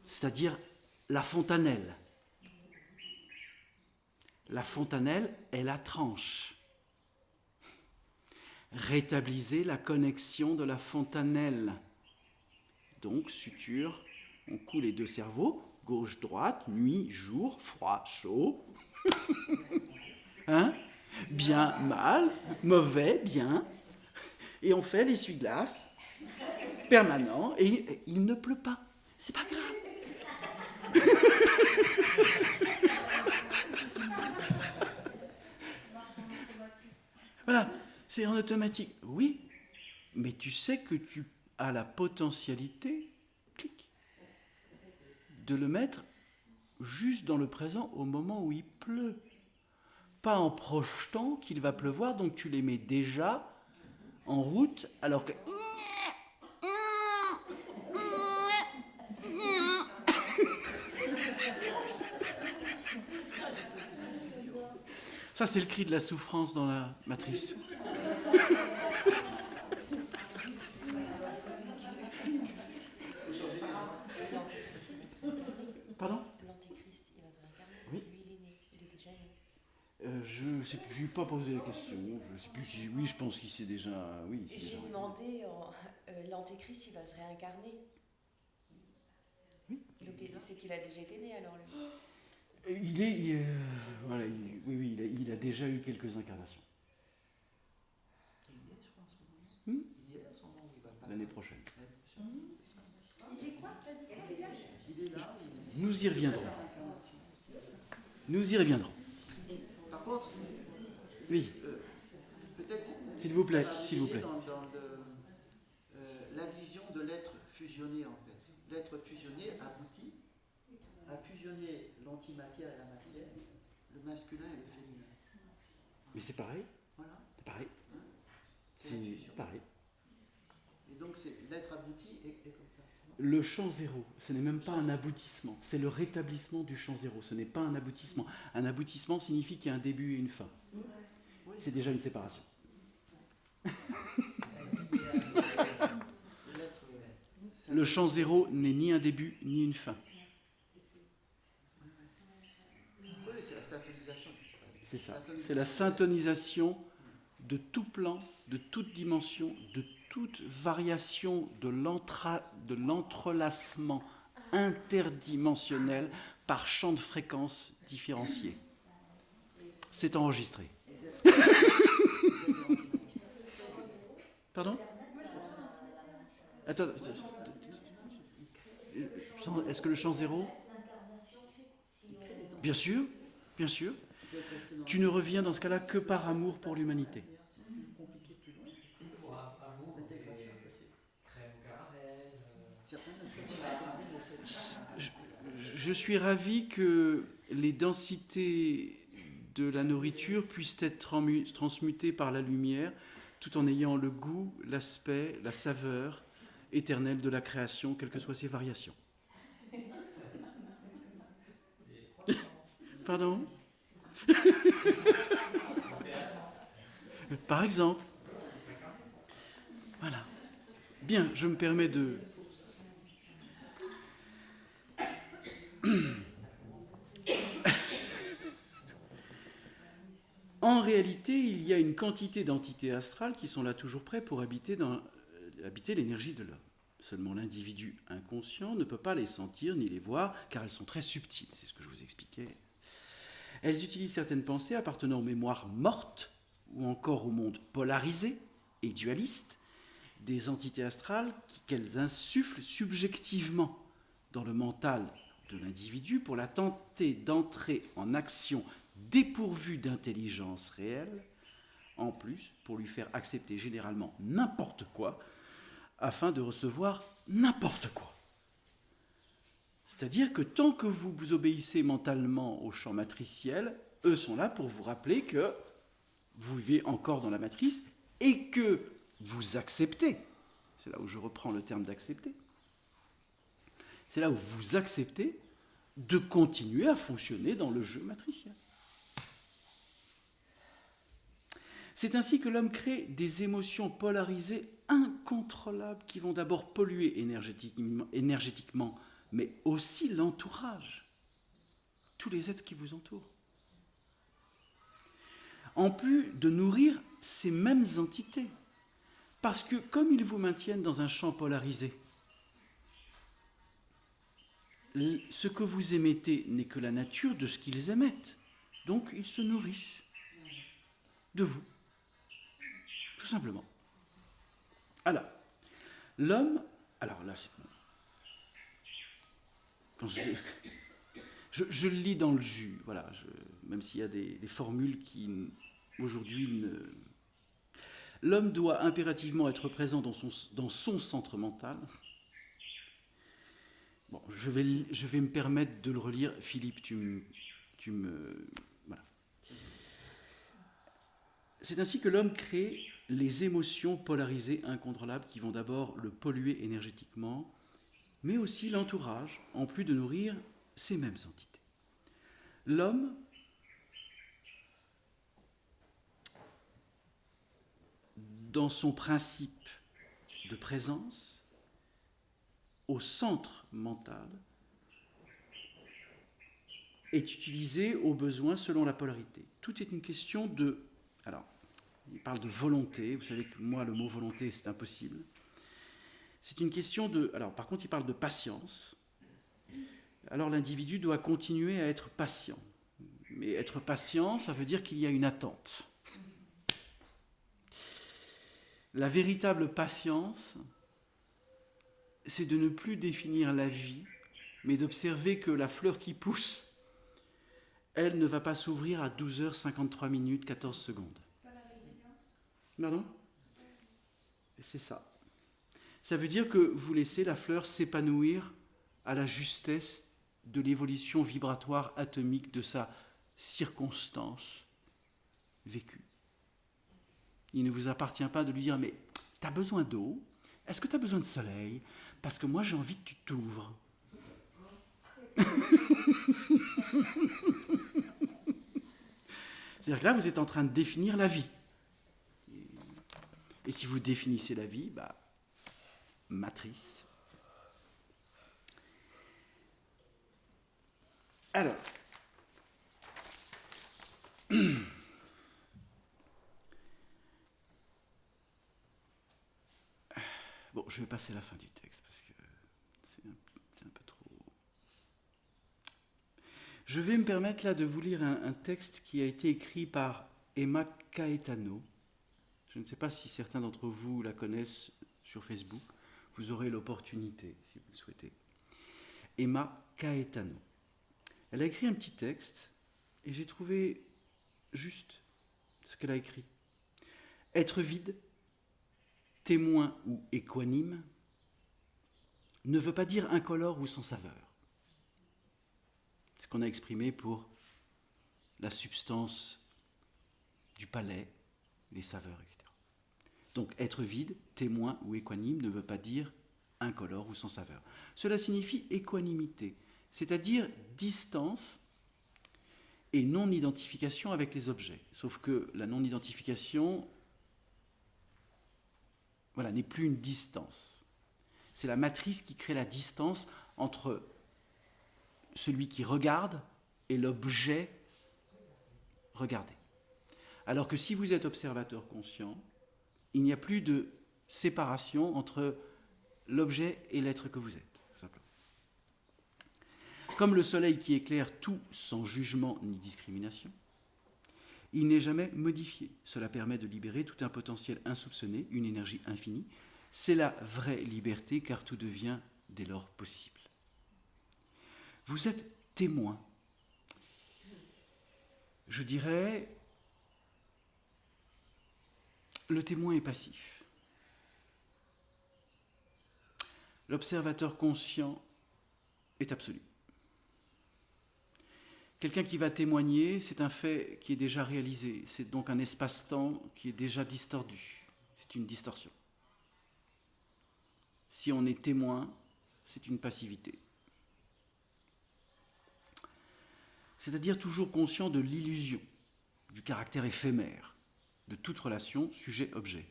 c'est-à-dire la fontanelle. La fontanelle est la tranche. Rétablissez la connexion de la fontanelle. Donc, suture, on coule les deux cerveaux, gauche, droite, nuit, jour, froid, chaud. Hein? Bien, mal, mauvais, bien. Et on fait l'essuie-glace permanent et il ne pleut pas. C'est pas grave. Voilà, c'est en automatique. Oui, mais tu sais que tu as la potentialité, clic, de le mettre juste dans le présent au moment où il pleut. Pas en projetant qu'il va pleuvoir, donc tu les mets déjà en route alors que... Ça, c'est le cri de la souffrance dans la matrice. Pardon? L'Antéchrist, il va se réincarner. Oui. Lui, il est né. Il est déjà né. Je ne sais plus, je n'ai pas posé la question. Je sais plus si... Oui, je pense qu'il s'est déjà... Oui, il s'est J'ai déjà... demandé, l'Antéchrist, il va se réincarner. Oui. Donc c'est qu'il a déjà été né alors lui. Voilà, il a déjà eu quelques incarnations. Il y est, je crois, en ce moment. Il y est à ce moment où il va pas. L'année prochaine. Il est quoi? T'as dit quoi? Il est là. il est- Nous y reviendrons. Nous y reviendrons. Par contre, Oui, peut-être. s'il vous plaît, ça va s'il vous plaît. dans le la vision de l'être fusionné en fait. L'être fusionné aboutit à fusionner l'antimatière et la matière, le masculin et le féminin. Mais c'est pareil, Voilà. c'est pareil, Hein, c'est la c'est fusion. pareil. Et donc l'être abouti est comme ça. Le champ zéro, ce n'est même pas un aboutissement, c'est le rétablissement du champ zéro, ce n'est pas un aboutissement. Un aboutissement signifie qu'il y a un début et une fin. Oui, C'est déjà une séparation. Le champ zéro n'est ni un début ni une fin. Oui, c'est la syntonisation. C'est ça. C'est la syntonisation de tout plan, de toute dimension, de toute variation de l'entrelacement interdimensionnel par champ de fréquence différencié. C'est enregistré. Pardon ? Attends. Est-ce que le champ zéro ? Bien sûr, bien sûr. Tu ne reviens dans ce cas-là que par amour pour l'humanité. Pour amour, crème caramel. Je suis ravi que les densités de la nourriture puissent être transmutées par la lumière, tout en ayant le goût, l'aspect, la saveur éternelle de la création, quelles que soient ses variations. Pardon ? Par exemple. Voilà. Bien, je me permets de... En réalité, il y a une quantité d'entités astrales qui sont là toujours prêtes pour habiter l'énergie de l'homme. Seulement l'individu inconscient ne peut pas les sentir ni les voir, car elles sont très subtiles, c'est ce que je vous expliquais. Elles utilisent certaines pensées appartenant aux mémoires mortes, ou encore au monde polarisé et dualiste, des entités astrales qu'elles insufflent subjectivement dans le mental de l'individu pour la tenter d'entrer en action dépourvue d'intelligence réelle, en plus pour lui faire accepter généralement n'importe quoi, afin de recevoir n'importe quoi. C'est-à-dire que tant que vous obéissez mentalement au champ matriciel, eux sont là pour vous rappeler que vous vivez encore dans la matrice et que vous acceptez. C'est là où je reprends le terme d'accepter. C'est là où vous acceptez de continuer à fonctionner dans le jeu matriciel. C'est ainsi que l'homme crée des émotions polarisées incontrôlables qui vont d'abord polluer énergétiquement, mais aussi l'entourage, tous les êtres qui vous entourent. En plus de nourrir ces mêmes entités, parce que comme ils vous maintiennent dans un champ polarisé, ce que vous émettez n'est que la nature de ce qu'ils émettent. Donc ils se nourrissent de vous, tout simplement. Alors, l'homme, alors là, c'est... Quand je le lis dans le jus, voilà, même s'il y a des formules qui, aujourd'hui, l'homme doit impérativement être présent dans son centre mental. Bon, je vais me permettre de le relire. Philippe, tu me... Voilà. C'est ainsi que l'homme crée les émotions polarisées incontrôlables qui vont d'abord le polluer énergétiquement, mais aussi l'entourage, en plus de nourrir ces mêmes entités. L'homme dans son principe de présence, au centre mental, est utilisé au besoin selon la polarité. Tout est une question de... Alors, il parle de volonté. Vous savez que moi, le mot volonté, c'est impossible. C'est une question de... Alors, par contre, il parle de patience. Alors, l'individu doit continuer à être patient. Mais être patient, ça veut dire qu'il y a une attente. La véritable patience, c'est de ne plus définir la vie, mais d'observer que la fleur qui pousse, elle ne va pas s'ouvrir à 12h53 minutes 14 secondes. C'est pas la résilience? Pardon ? C'est ça. Ça veut dire que vous laissez la fleur s'épanouir à la justesse de l'évolution vibratoire atomique de sa circonstance vécue. Il ne vous appartient pas de lui dire « mais tu as besoin d'eau? Est-ce que tu as besoin de soleil? Parce que moi j'ai envie que tu t'ouvres. » C'est-à-dire que là, vous êtes en train de définir la vie. Et si vous définissez la vie, matrice. Alors, bon, je vais passer la fin du texte parce que c'est un peu trop... Je vais me permettre là de vous lire un texte qui a été écrit par Emma Caetano. Je ne sais pas si certains d'entre vous la connaissent sur Facebook. Vous aurez l'opportunité, si vous le souhaitez. Emma Caetano. Elle a écrit un petit texte et j'ai trouvé juste ce qu'elle a écrit. Être vide, témoin ou équanime, ne veut pas dire incolore ou sans saveur. C'est ce qu'on a exprimé pour la substance du palais, les saveurs, etc. Donc être vide, témoin ou équanime ne veut pas dire incolore ou sans saveur. Cela signifie équanimité, c'est-à-dire distance et non-identification avec les objets. Sauf que la non-identification, n'est plus une distance. C'est la matrice qui crée la distance entre celui qui regarde et l'objet regardé. Alors que si vous êtes observateur conscient, il n'y a plus de séparation entre l'objet et l'être que vous êtes, tout simplement. Comme le soleil qui éclaire tout sans jugement ni discrimination, il n'est jamais modifié. Cela permet de libérer tout un potentiel insoupçonné, une énergie infinie. C'est la vraie liberté, car tout devient dès lors possible. Vous êtes témoin. Je dirais, le témoin est passif. L'observateur conscient est absolu. Quelqu'un qui va témoigner, c'est un fait qui est déjà réalisé. C'est donc un espace-temps qui est déjà distordu. C'est une distorsion. Si on est témoin, c'est une passivité. C'est-à-dire toujours conscient de l'illusion, du caractère éphémère de toute relation sujet-objet.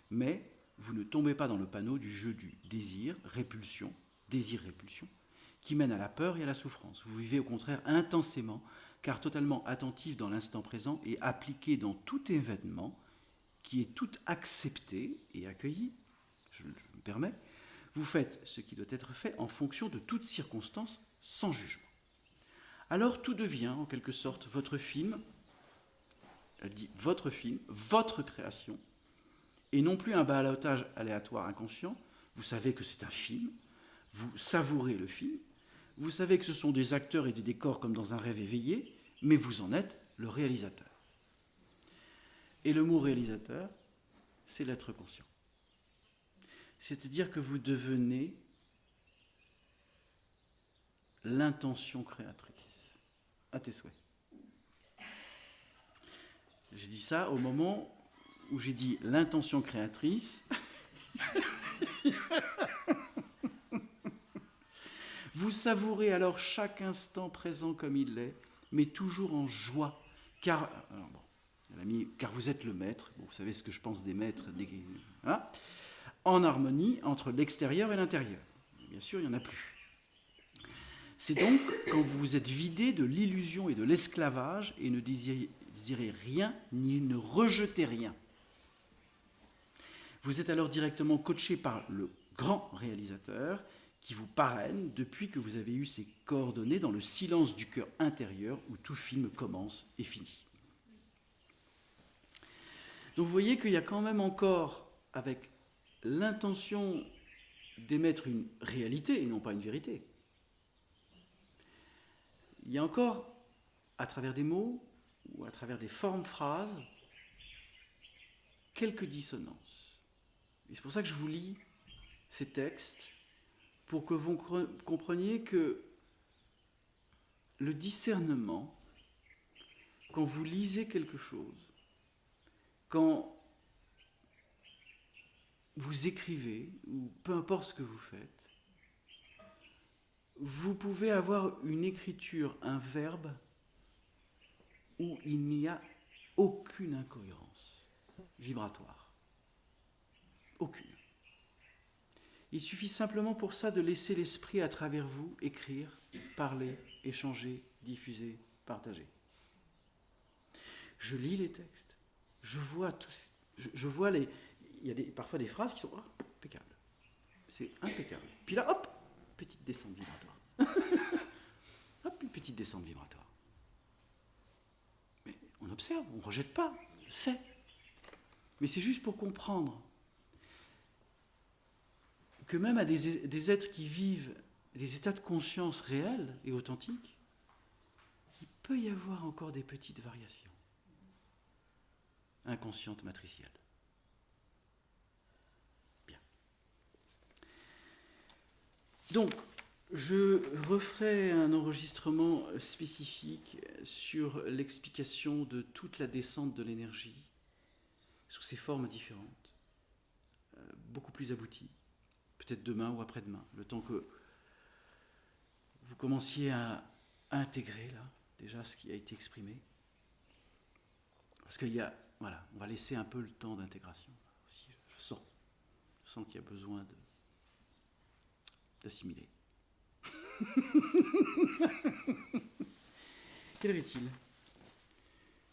Mais vous ne tombez pas dans le panneau du jeu du désir-répulsion, qui mène à la peur et à la souffrance. Vous vivez au contraire intensément, car totalement attentif dans l'instant présent et appliqué dans tout événement qui est tout accepté et accueilli, je me permets, vous faites ce qui doit être fait en fonction de toute circonstance sans jugement. Alors tout devient en quelque sorte votre film, elle dit votre film, votre création, et non plus un ballotage aléatoire inconscient. Vous savez que c'est un film, vous savourez le film, vous savez que ce sont des acteurs et des décors comme dans un rêve éveillé, mais vous en êtes le réalisateur. Et le mot réalisateur, c'est l'être conscient. C'est-à-dire que vous devenez l'intention créatrice. À tes souhaits. J'ai dit ça au moment où j'ai dit l'intention créatrice. Vous savourez alors chaque instant présent comme il l'est, mais toujours en joie, car vous êtes le maître. Bon, vous savez ce que je pense des maîtres, en harmonie entre l'extérieur et l'intérieur. Bien sûr, il n'y en a plus. C'est donc quand vous vous êtes vidé de l'illusion et de l'esclavage et ne désirez rien ni ne rejetez rien. Vous êtes alors directement coaché par le grand réalisateur qui vous parraine depuis que vous avez eu ses coordonnées dans le silence du cœur intérieur où tout film commence et finit. Donc vous voyez qu'il y a quand même encore, avec l'intention d'émettre une réalité et non pas une vérité, il y a encore, à travers des mots ou à travers des formes phrases, quelques dissonances. Et c'est pour ça que je vous lis ces textes pour que vous compreniez que le discernement, quand vous lisez quelque chose, quand vous écrivez, ou peu importe ce que vous faites, vous pouvez avoir une écriture, un verbe, où il n'y a aucune incohérence vibratoire. Aucune. Il suffit simplement pour ça de laisser l'esprit à travers vous écrire, parler, échanger, diffuser, partager. Je lis les textes, je vois tous, je vois les... Il y a parfois des phrases qui sont impeccables. C'est impeccable. Puis là, hop, petite descente vibratoire. Hop, une petite descente vibratoire. Mais on observe, on ne rejette pas, on sait. Mais c'est juste pour comprendre que même à des êtres qui vivent des états de conscience réels et authentiques, il peut y avoir encore des petites variations inconscientes matricielles. Bien. Donc, je referai un enregistrement spécifique sur l'explication de toute la descente de l'énergie sous ses formes différentes, beaucoup plus abouties, peut-être demain ou après-demain, le temps que vous commenciez à intégrer là déjà ce qui a été exprimé. Parce qu'il y a, voilà, on va laisser un peu le temps d'intégration aussi. Je sens qu'il y a besoin d'assimiler. Quelle heure est-il?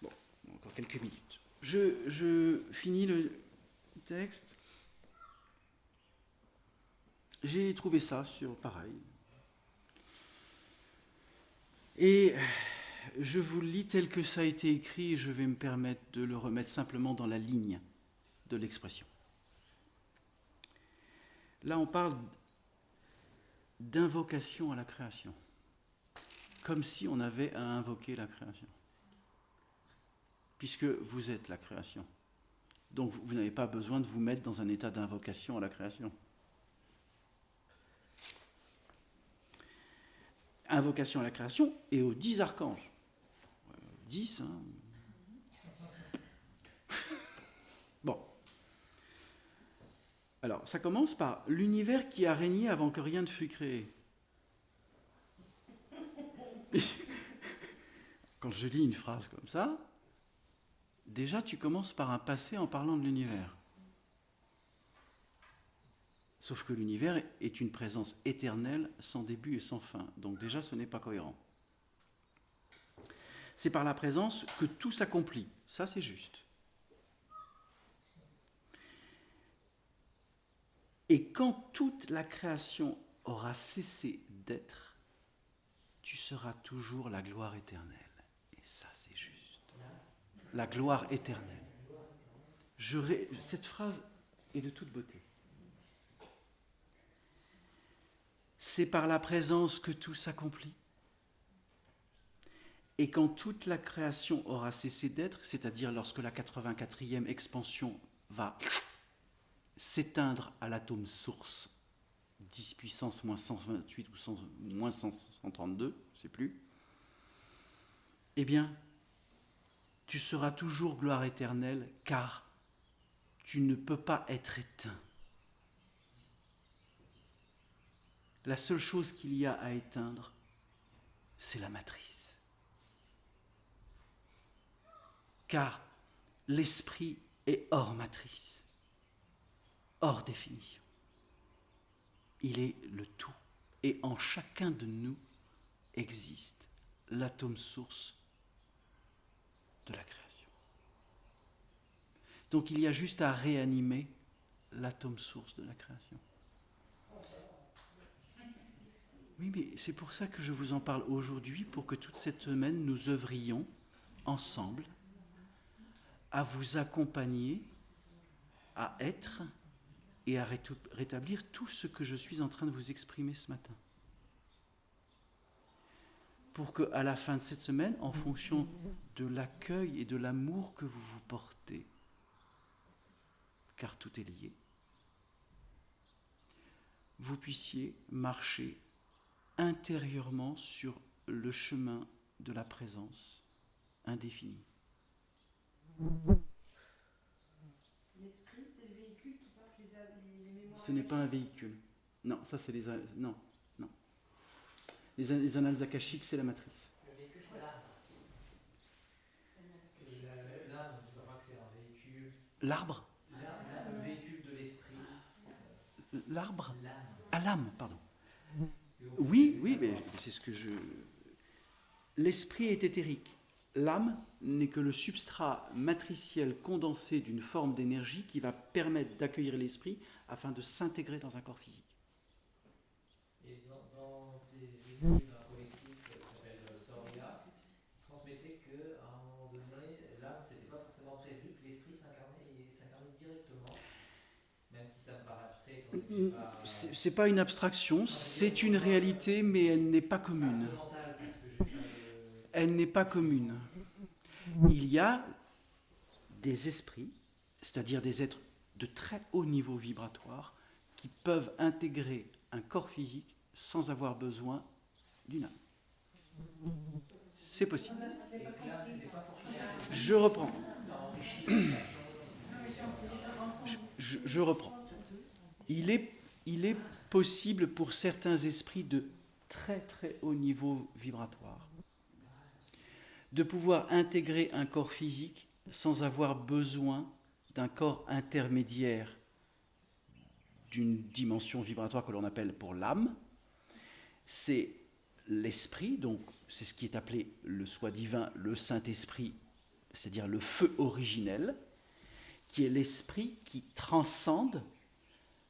Bon, encore quelques minutes. Je finis le texte. J'ai trouvé ça sur pareil. Et je vous le lis tel que ça a été écrit et je vais me permettre de le remettre simplement dans la ligne de l'expression. Là, on parle d'invocation à la création, comme si on avait à invoquer la création, puisque vous êtes la création. Donc vous n'avez pas besoin de vous mettre dans un état d'invocation à la création. Invocation à la création et aux 10 archanges. 10, hein. Bon. Alors, ça commence par l'univers qui a régné avant que rien ne fût créé. Quand je lis une phrase comme ça, déjà tu commences par un passé en parlant de l'univers. Sauf que l'univers est une présence éternelle, sans début et sans fin. Donc déjà, ce n'est pas cohérent. C'est par la présence que tout s'accomplit. Ça, c'est juste. Et quand toute la création aura cessé d'être, tu seras toujours la gloire éternelle. Et ça, c'est juste. La gloire éternelle. Cette phrase est de toute beauté. C'est par la présence que tout s'accomplit. Et quand toute la création aura cessé d'être, c'est-à-dire lorsque la 84e expansion va s'éteindre à l'atome source, 10 puissance moins 128 ou moins 132, je ne sais plus, eh bien, tu seras toujours gloire éternelle, car tu ne peux pas être éteint. La seule chose qu'il y a à éteindre, c'est la matrice. Car l'esprit est hors matrice, hors définition. Il est le tout. Et en chacun de nous existe l'atome source de la création. Donc il y a juste à réanimer l'atome source de la création. Oui, mais c'est pour ça que je vous en parle aujourd'hui, pour que toute cette semaine, nous œuvrions ensemble à vous accompagner, à être et à rétablir tout ce que je suis en train de vous exprimer ce matin. Pour qu'à la fin de cette semaine, en fonction de l'accueil et de l'amour que vous vous portez, car tout est lié, vous puissiez marcher intérieurement sur le chemin de la présence indéfinie. L'esprit, c'est le véhicule qui porte les mémoires. Ce n'est pas un véhicule. Non, ça c'est non. Les annales akashiques, c'est la matrice. Le véhicule, c'est l'âme. L'âme, on ne peut pas que c'est un véhicule. L'arbre? Le véhicule de l'esprit. L'arbre? L'âme. Ah, l'âme, pardon. Oui, mais c'est ce que je... L'esprit est éthérique. L'âme n'est que le substrat matriciel condensé d'une forme d'énergie qui va permettre d'accueillir l'esprit afin de s'intégrer dans un corps physique. Et dans des études d'un collectif qui s'appelle Soria, ils transmettaient qu'à un moment donné, l'âme, c'était pas forcément prévu que l'esprit s'incarnait directement, même si ça me paraît abstrait. C'est pas une abstraction, c'est une réalité, mais elle n'est pas commune. Elle n'est pas commune. Il y a des esprits, c'est-à-dire des êtres de très haut niveau vibratoire, qui peuvent intégrer un corps physique sans avoir besoin d'une âme. C'est possible. Je reprends. Je reprends. Il est possible pour certains esprits de très très haut niveau vibratoire de pouvoir intégrer un corps physique sans avoir besoin d'un corps intermédiaire d'une dimension vibratoire que l'on appelle pour l'âme. C'est l'esprit, donc c'est ce qui est appelé le soi divin, le Saint-Esprit, c'est-à-dire le feu originel, qui est l'esprit qui transcende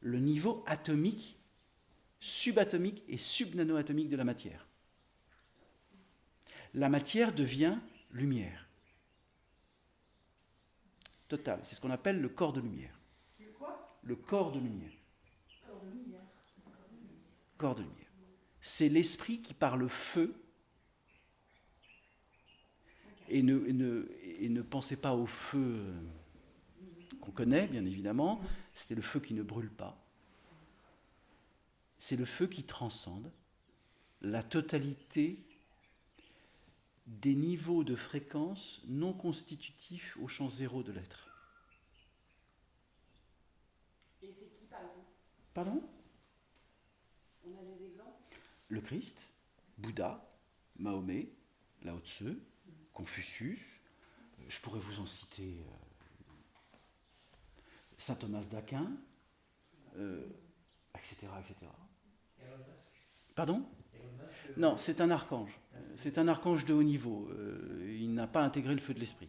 le niveau atomique, subatomique et subnanoatomique de la matière. La matière devient lumière. Total, c'est ce qu'on appelle le corps de lumière. Le quoi? Le corps de lumière. Corps de lumière. C'est l'esprit qui, par le feu, et ne pensez pas au feu qu'on connaît, bien évidemment, c'était le feu qui ne brûle pas. C'est le feu qui transcende la totalité des niveaux de fréquence non constitutifs au champ zéro de l'être. Et c'est qui, par exemple? Pardon? On a des exemples? Le Christ, Bouddha, Mahomet, Lao Tse, Confucius, je pourrais vous en citer Saint Thomas d'Aquin, etc., etc. Pardon? Non, c'est un archange. C'est un archange de haut niveau. Il n'a pas intégré le feu de l'esprit.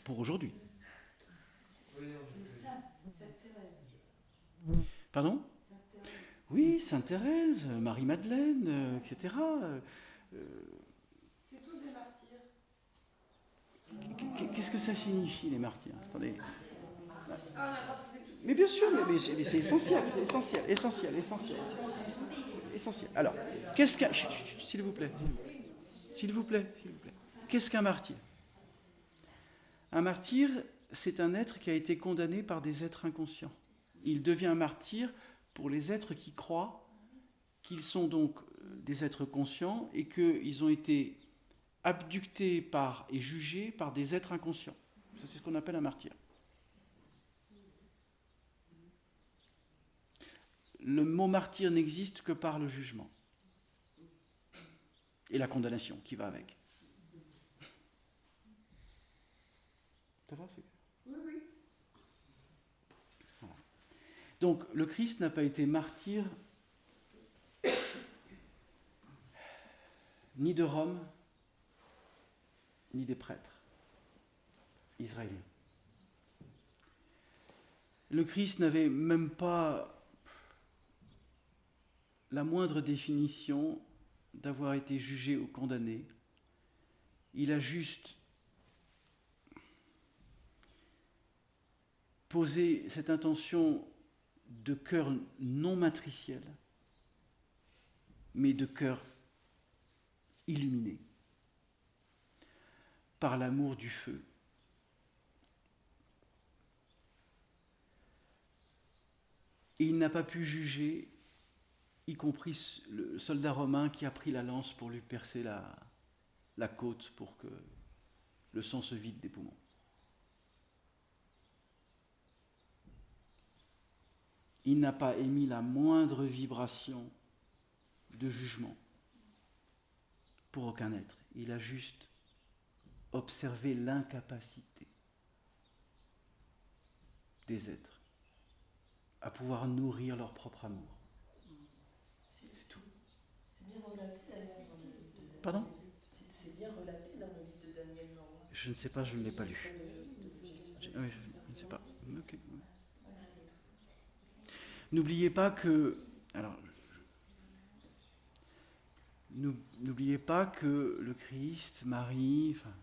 Pour aujourd'hui. Pardon? Oui, Sainte Thérèse, Marie-Madeleine, etc. C'est tous des martyrs. Qu'est-ce que ça signifie, les martyrs? Attendez. Ah, on a pas fait de... Mais bien sûr, mais c'est essentiel, essentiel. Alors, qu'est-ce qu'un... S'il vous plaît. Qu'est-ce qu'un martyr? Un martyr, c'est un être qui a été condamné par des êtres inconscients. Il devient martyr pour les êtres qui croient qu'ils sont donc des êtres conscients et qu'ils ont été abductés par et jugés par des êtres inconscients. Ça, c'est ce qu'on appelle un martyr. Le mot martyr n'existe que par le jugement et la condamnation qui va avec. Ça va, c'est... Oui. Voilà. Donc, le Christ n'a pas été martyr ni de Rome, ni des prêtres israéliens. Le Christ n'avait même pas la moindre définition d'avoir été jugé ou condamné. Il a juste posé cette intention de cœur non matriciel, mais de cœur illuminé par l'amour du feu. Et il n'a pas pu juger, y compris le soldat romain qui a pris la lance pour lui percer la côte pour que le sang se vide des poumons. Il n'a pas émis la moindre vibration de jugement pour aucun être. Il a juste observé l'incapacité des êtres à pouvoir nourrir leur propre amour. C'est tout. C'est bien relaté d'ailleurs dans le livre de Daniel. Pardon ? C'est bien relaté dans le livre de Daniel Leroy. Je ne sais pas, je ne l'ai pas lu. Oui, je ne sais pas. Okay. N'oubliez pas que... Alors, n'oubliez pas que le Christ, Marie... Enfin,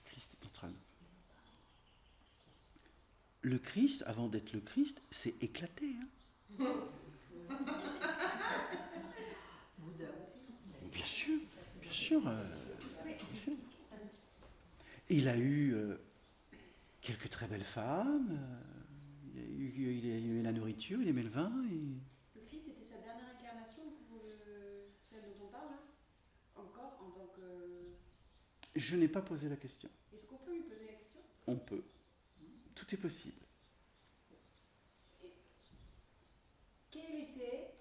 Christ est en train de... Le Christ, avant d'être le Christ, s'est éclaté. Bouddha aussi. Bien sûr, bien sûr. Il a eu quelques très belles femmes, il a eu la nourriture, il aimait le vin. Le Christ, c'était sa dernière incarnation pour celle dont on parle, là encore, en tant que... Je n'ai pas posé la question. Est-ce qu'on peut lui poser la question? On peut. Tout est possible. Quel était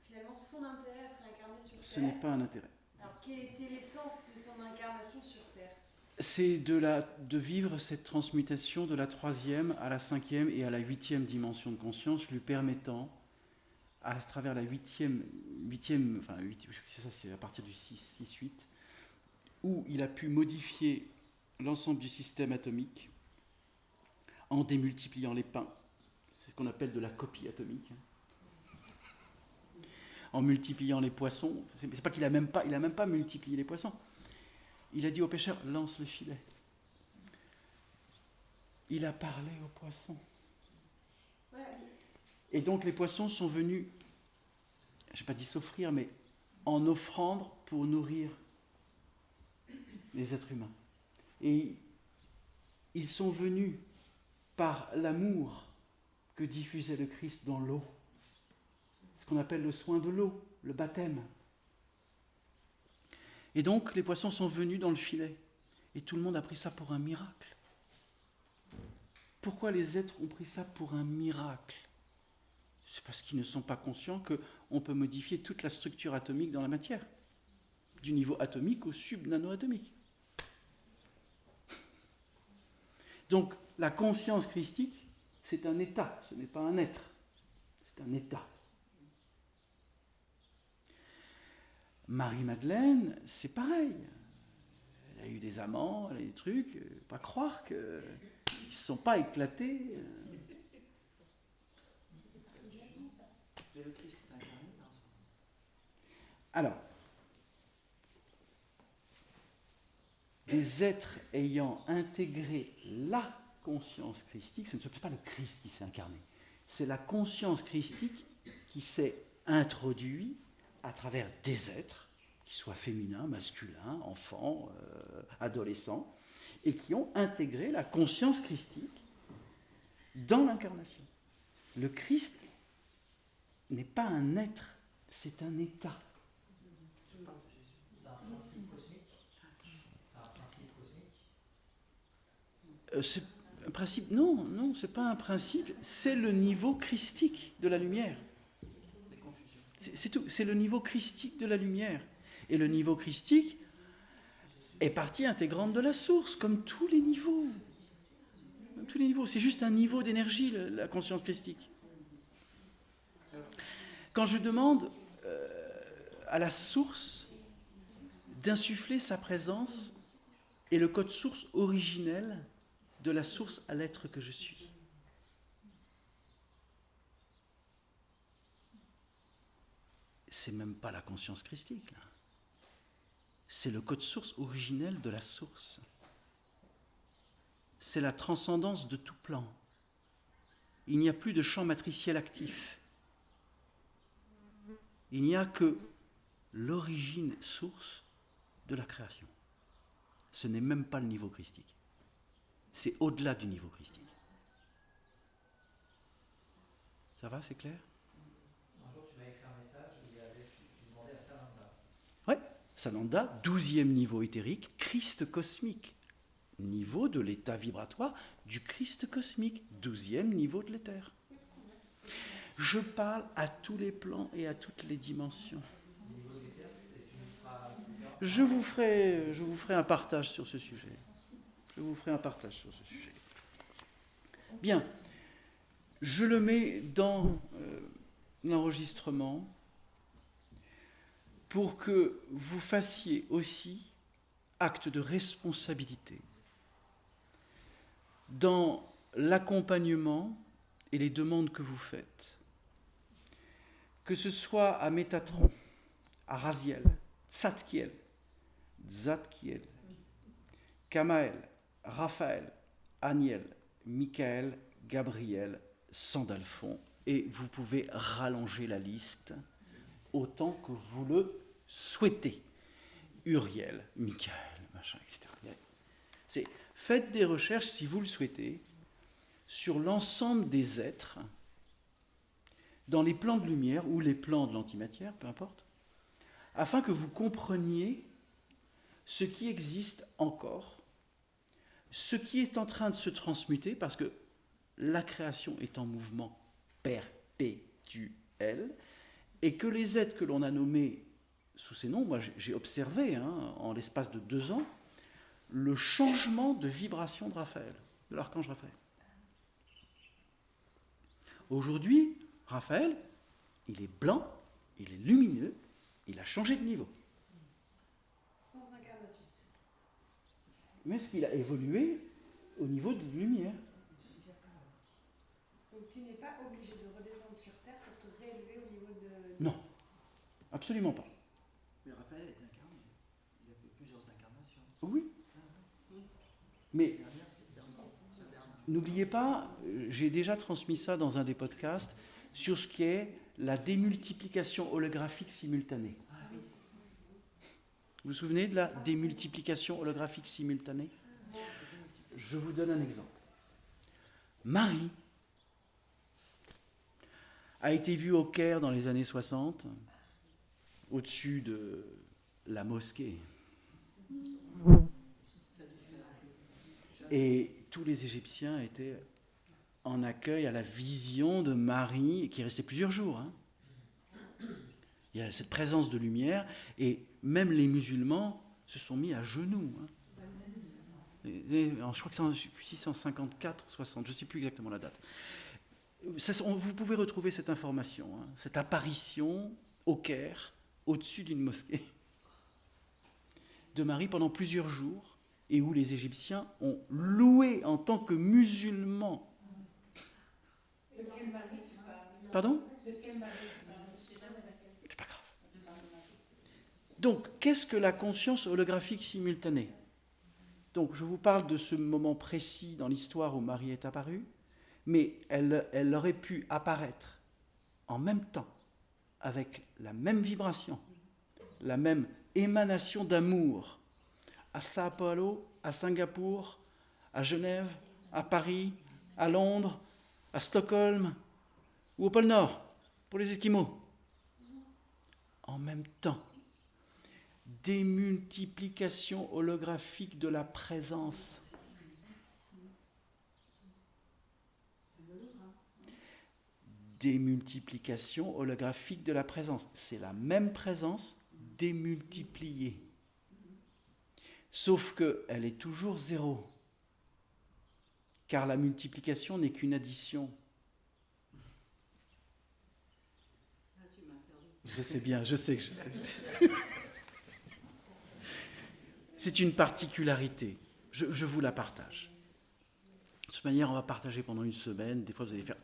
finalement son intérêt à se réincarner sur Terre? Ce n'est pas un intérêt. Alors, quelle était l'essence de son incarnation sur Terre? C'est de vivre cette transmutation de la 3e à la 5e et à la 8e dimension de conscience, lui permettant, à travers la 8e, enfin 8, c'est ça, c'est à partir du 6-8, où il a pu modifier l'ensemble du système atomique en démultipliant les pains. C'est ce qu'on appelle de la copie atomique. En multipliant les poissons. C'est pas qu'il a même pas multiplié les poissons. Il a dit au pêcheur, lance le filet. Il a parlé aux poissons. Voilà. Et donc les poissons sont venus, je n'ai pas dit s'offrir, mais en offrande pour nourrir les êtres humains. Et ils sont venus par l'amour que diffusait le Christ dans l'eau. Ce qu'on appelle le soin de l'eau, le baptême. Et donc, les poissons sont venus dans le filet. Et tout le monde a pris ça pour un miracle. Pourquoi les êtres ont pris ça pour un miracle? C'est parce qu'ils ne sont pas conscients qu'on peut modifier toute la structure atomique dans la matière. Du niveau atomique au sub-nano-atomique. Donc, la conscience christique, c'est un état, ce n'est pas un être. C'est un état. Marie-Madeleine, c'est pareil. Elle a eu des amants, elle a eu des trucs. Pas croire qu'ils ne se sont pas éclatés. Mais le Christ est incarné dans son... Alors, des êtres ayant intégré la conscience christique, ce ne sont pas le Christ qui s'est incarné. C'est la conscience christique qui s'est introduite à travers des êtres, qui soient féminins, masculins, enfants, adolescents, et qui ont intégré la conscience christique dans l'incarnation. Le Christ n'est pas un être, c'est un état. C'est un principe cosmique. C'est un principe cosmique. C'est un principe, non, c'est pas un principe, c'est le niveau christique de la lumière. C'est tout, c'est le niveau christique de la lumière. Et le niveau christique est partie intégrante de la source, comme tous les niveaux. Comme tous les niveaux. C'est juste un niveau d'énergie, la conscience christique. Quand je demande à la source d'insuffler sa présence et le code source originel de la source à l'être que je suis. C'est même pas la conscience christique, là. C'est le code source originel de la source. C'est la transcendance de tout plan. Il n'y a plus de champ matriciel actif. Il n'y a que l'origine source de la création. Ce n'est même pas le niveau christique. C'est au-delà du niveau christique. Ça va, c'est clair? Un jour, tu m'as écrit un message où tu demandais à Sananda. Ouais, Sananda, 12e niveau éthérique, Christ cosmique. Niveau de l'état vibratoire du Christ cosmique, 12e niveau de l'éther. Je parle à tous les plans et à toutes les dimensions. Je vous ferai un partage sur ce sujet. Bien, je le mets dans l'enregistrement pour que vous fassiez aussi acte de responsabilité dans l'accompagnement et les demandes que vous faites. Que ce soit à Métatron, à Raziel, Tzadkiel, Kamaël, Raphaël, Aniel, Michael, Gabriel, Sandalphon, et vous pouvez rallonger la liste autant que vous le souhaitez. Uriel, Michael, machin, etc. Faites des recherches, si vous le souhaitez, sur l'ensemble des êtres, dans les plans de lumière ou les plans de l'antimatière, peu importe, afin que vous compreniez ce qui existe encore, ce qui est en train de se transmuter, parce que la création est en mouvement perpétuel, et que les êtres que l'on a nommés sous ces noms, moi j'ai observé en l'espace de 2 ans, le changement de vibration de Raphaël, de l'archange Raphaël. Aujourd'hui, Raphaël, il est blanc, il est lumineux, il a changé de niveau. Sans incarnation. Mais est-ce qu'il a évolué au niveau de lumière? Donc tu n'es pas obligé de redescendre sur Terre pour te réélever au niveau de... Non, absolument pas. Mais Raphaël est incarné. Il a fait plusieurs incarnations. Oui. Mais La dernière, c'est sa dernière. n'oubliez pas, j'ai déjà transmis ça dans un des podcasts, sur ce qui est la démultiplication holographique simultanée. Vous vous souvenez de la démultiplication holographique simultanée? Je vous donne un exemple. Marie a été vue au Caire dans les années 60, au-dessus de la mosquée. Et tous les Égyptiens étaient en accueil à la vision de Marie, qui restait plusieurs jours. Il y a cette présence de lumière, et même les musulmans se sont mis à genoux. Je crois que c'est en 654, 60, je ne sais plus exactement la date. Vous pouvez retrouver cette information, cette apparition au Caire, au-dessus d'une mosquée, de Marie pendant plusieurs jours, et où les Égyptiens ont loué en tant que musulmans. Pardon? C'est pas grave. Donc, qu'est-ce que la conscience holographique simultanée? Donc, je vous parle de ce moment précis dans l'histoire où Marie est apparue, mais elle aurait pu apparaître en même temps, avec la même vibration, la même émanation d'amour, à Sao Paulo, à Singapour, à Genève, à Paris, à Londres, à Stockholm ou au pôle Nord, pour les Esquimaux. En même temps, démultiplication holographique de la présence. Démultiplication holographique de la présence. C'est la même présence démultipliée. Sauf qu'elle est toujours 0. Car la multiplication n'est qu'une addition. Je sais bien, je sais. C'est une particularité. Je vous la partage. De toute manière, on va partager pendant une semaine. Des fois, vous allez faire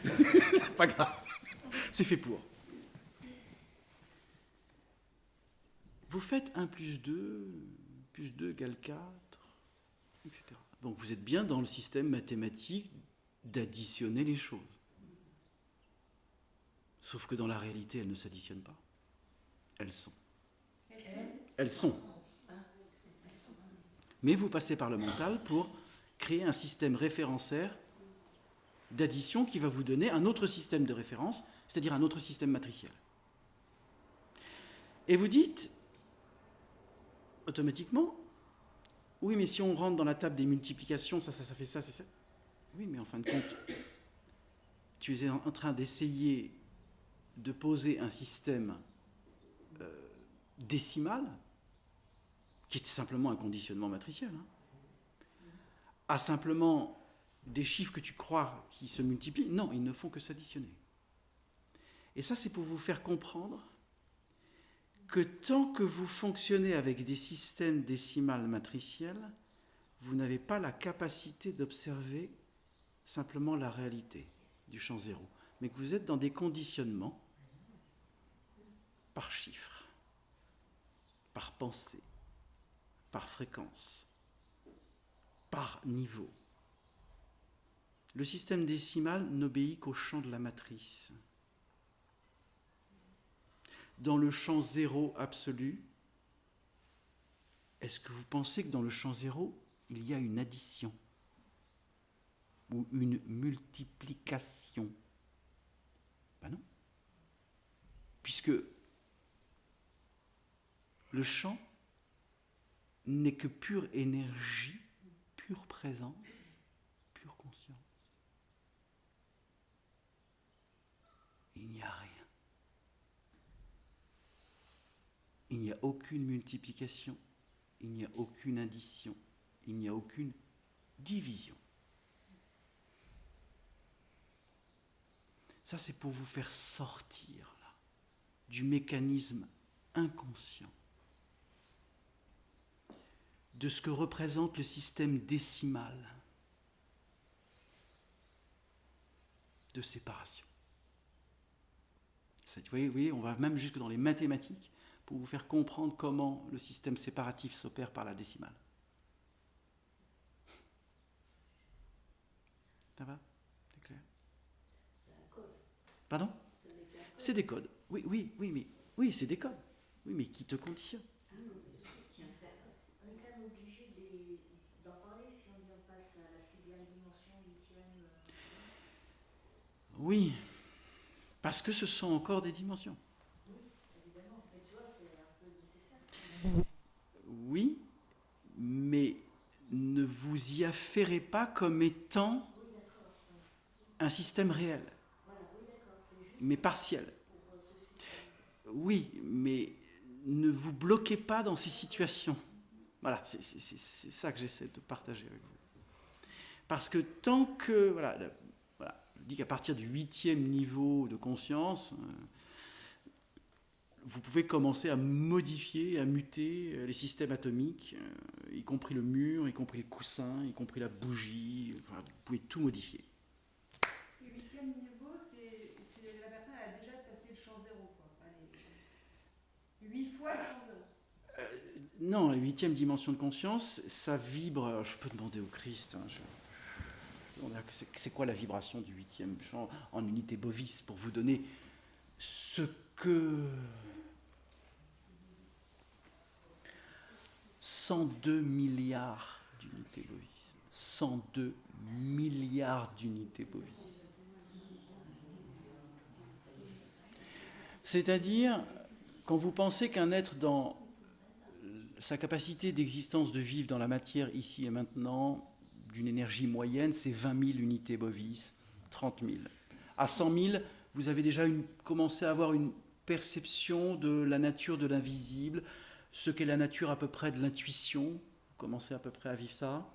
c'est pas grave. C'est fait pour. Vous faites 1 plus 2 égale 4, etc. Donc vous êtes bien dans le système mathématique d'additionner les choses. Sauf que dans la réalité, elles ne s'additionnent pas. Elles sont. Elles sont. Mais vous passez par le mental pour créer un système référensaire d'addition qui va vous donner un autre système de référence, c'est-à-dire un autre système matriciel. Et vous dites, automatiquement, oui, mais si on rentre dans la table des multiplications, ça fait ça, c'est ça. Oui, mais en fin de compte, tu es en train d'essayer de poser un système décimal, qui est simplement un conditionnement matriciel, à simplement des chiffres que tu crois qui se multiplient. Non, ils ne font que s'additionner. Et ça, c'est pour vous faire comprendre que tant que vous fonctionnez avec des systèmes décimales matriciels, vous n'avez pas la capacité d'observer simplement la réalité du champ zéro, mais que vous êtes dans des conditionnements par chiffres, par pensée, par fréquence, par niveau. Le système décimal n'obéit qu'au champ de la matrice. Dans le champ zéro absolu, est-ce que vous pensez que dans le champ zéro, il y a une addition ou une multiplication? Ben non. Puisque le champ n'est que pure énergie, pure présence, pure conscience. Il n'y a rien. Il n'y a aucune multiplication, il n'y a aucune addition, il n'y a aucune division. Ça, c'est pour vous faire sortir là, du mécanisme inconscient, de ce que représente le système décimal de séparation. Vous voyez, on va même jusque dans les mathématiques pour vous faire comprendre comment le système séparatif s'opère par la décimale. Ça va? C'est clair? C'est un code. Pardon? C'est avec un code. C'est des codes. Oui, c'est des codes. Oui, mais qui te conditionnent. Ah non, mais je sais qu'il y a un fait. On est quand même obligé d'en parler si on passe à la 6e dimension, 8e. Oui, parce que ce sont encore des dimensions. Oui, évidemment. Mais tu vois, c'est un peu nécessaire. Oui, mais ne vous y affairez pas comme étant Oui, d'accord. Oui. un système réel, Voilà, oui, d'accord. C'est juste mais partiel. pour ce système. Oui, mais ne vous bloquez pas dans ces situations. Voilà, c'est ça que j'essaie de partager avec vous. Parce que tant que... Voilà, je dis qu'à partir du 8e niveau de conscience, vous pouvez commencer à modifier, à muter les systèmes atomiques, y compris le mur, y compris le coussin, y compris la bougie. Enfin, vous pouvez tout modifier. Le 8e niveau, c'est la personne a déjà passé le champ zéro, quoi. Allez, 8 fois le champ zéro. Non, la 8e dimension de conscience, ça vibre. Je peux demander au Christ. C'est quoi la vibration du 8e champ en unité bovis pour vous donner ce que 102 milliards d'unités bovis. 102 milliards d'unités bovis. C'est-à-dire, quand vous pensez qu'un être dans sa capacité d'existence de vivre dans la matière ici et maintenant, d'une énergie moyenne, c'est 20 000 unités bovis, 30 000. À 100 000, vous avez déjà commencé à avoir une perception de la nature de l'invisible, ce qu'est la nature à peu près de l'intuition, vous commencez à peu près à vivre ça.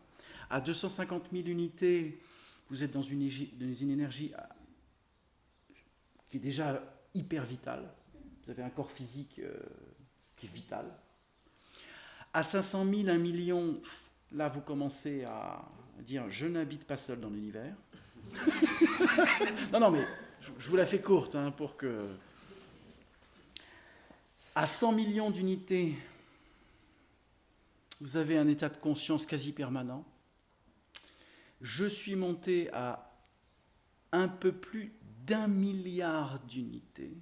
À 250 000 unités, vous êtes dans une énergie qui est déjà hyper vitale. Vous avez un corps physique qui est vital. À 500 000, 1 million, là vous commencez à dire « je n'habite pas seul dans l'univers ». Non, mais je vous la fais courte pour que... À 100 millions d'unités, vous avez un état de conscience quasi permanent. Je suis monté à un peu plus d'1 milliard d'unités,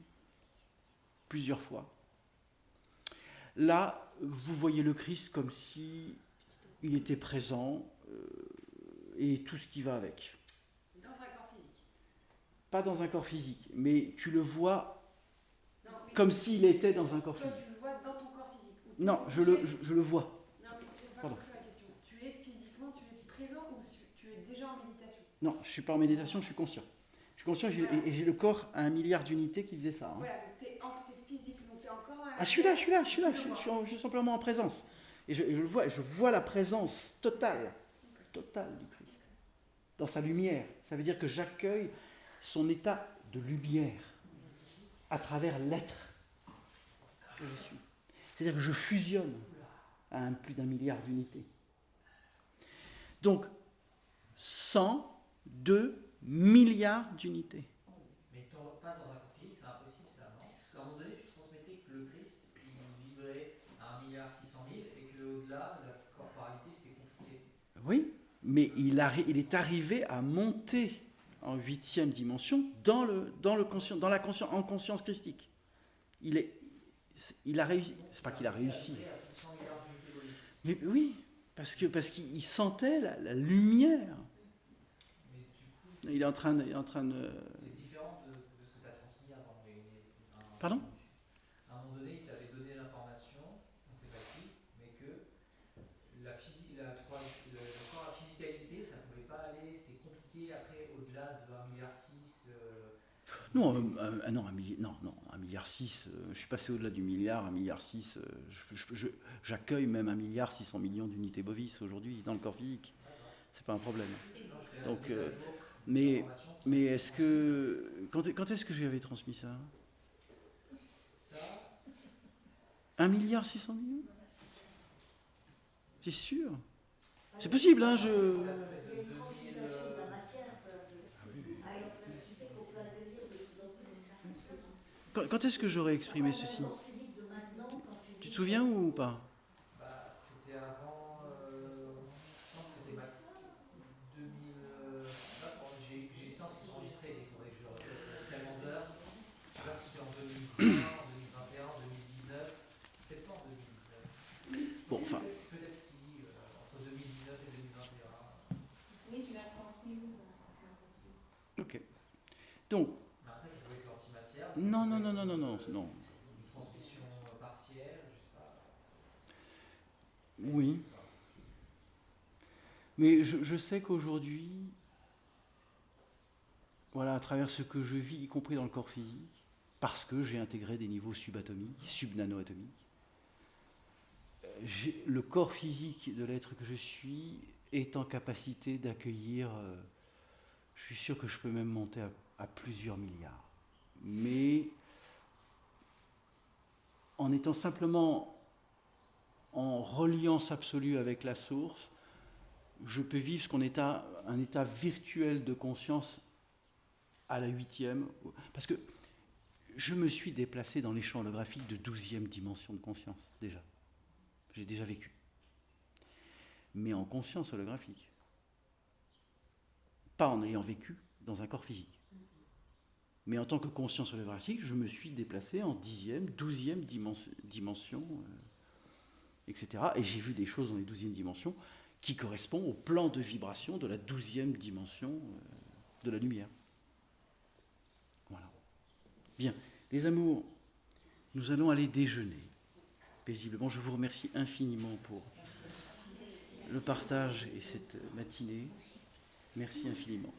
plusieurs fois. Là, vous voyez le Christ comme si il était présent, et tout ce qui va avec. Dans un corps physique. Pas dans un corps physique, mais tu le vois Non, mais comme s'il était dans un corps toi, physique. tu le vois dans ton corps physique. Ou Non, t'es je obligé- le vois. Non, mais j'ai pas Pardon. compris la question. Tu es physiquement, tu es présent ou tu es déjà en méditation? Non, je suis pas en méditation, je suis conscient. Je suis conscient et j'ai le corps à 1 milliard d'unités qui faisait ça. Hein. Voilà, donc t'es physique, donc t'es encore dans la Ah, je suis simplement en présence. Et je vois la présence totale du Christ, dans sa lumière. Ça veut dire que j'accueille son état de lumière à travers l'être que je suis. C'est-à-dire que je fusionne à plus d'1 milliard d'unités. Donc, 102 milliards d'unités. Mais pas dans un corps physique, c'est impossible ça, non? Parce qu'à un moment donné, tu transmettais que le Christ, il vibrait à 1,6 milliard et qu'au-delà, la corporalité, c'était compliqué. Oui, mais il est arrivé à monter en 8e dimension en conscience christique. Il a réussi. C'est pas qu'il a réussi. Il a plus de 100 milliards d'unités d'hélice. Mais oui, parce qu'il sentait la lumière. Mais du coup, Il est en train de. c'est différent de ce que tu as transmis avant. Pardon ? À un moment donné, il t'avait donné l'information, on ne sait pas qui, mais que le corps à physicalité, ça ne pouvait pas aller, c'était compliqué après, au-delà de 1,6 milliard. Non, non, 1,6 milliard. Je suis passé au-delà du milliard, 1,6 milliard. J'accueille même 1,6 milliard d'unités bovis aujourd'hui dans le corps physique. C'est pas un problème. Donc, mais est-ce que quand est-ce que j'avais transmis ça ? 1,6 milliard ? C'est sûr. C'est possible, hein, Il y a une transmutation de la matière. Alors, ça fait qu'on peut accueillir de plus en plus ça. Quand est-ce que j'aurais exprimé ceci ? Le corps physique de maintenant, quand Tu te souviens ou pas ? Bah, c'était avant, je pense que c'est max 2000. J'ai des séances qui sont enregistrées, il faudrait que je refasse tellement d'heures. Je sais pas si c'est en 2020, en 2021, en 2019, peut-être pas en 2019. Bon, enfin. Peut-être si, entre 2019 et 2021. Oui, tu l'as transmis où? Ok. Donc, Mais après, ça peut être l'antimatière. non. Une transmission partielle, je sais pas. Oui. Mais je sais qu'aujourd'hui, voilà, à travers ce que je vis, y compris dans le corps physique, parce que j'ai intégré des niveaux subatomiques, subnanoatomiques, le corps physique de l'être que je suis est en capacité d'accueillir, je suis sûr que je peux même monter à plusieurs milliards. Mais en étant simplement en reliance absolue avec la source, je peux vivre un état virtuel de conscience à la 8e, parce que je me suis déplacé dans les champs holographiques de 12e dimension de conscience, déjà. J'ai déjà vécu. Mais en conscience holographique. Pas en ayant vécu dans un corps physique. Mais en tant que conscience holographique, je me suis déplacé en 10e, 12e dimension, etc. Et j'ai vu des choses dans les 12e dimensions qui correspondent au plan de vibration de la 12e dimension de la lumière. Voilà. Bien, les amours, nous allons aller déjeuner paisiblement. Je vous remercie infiniment pour le partage et cette matinée. Merci infiniment.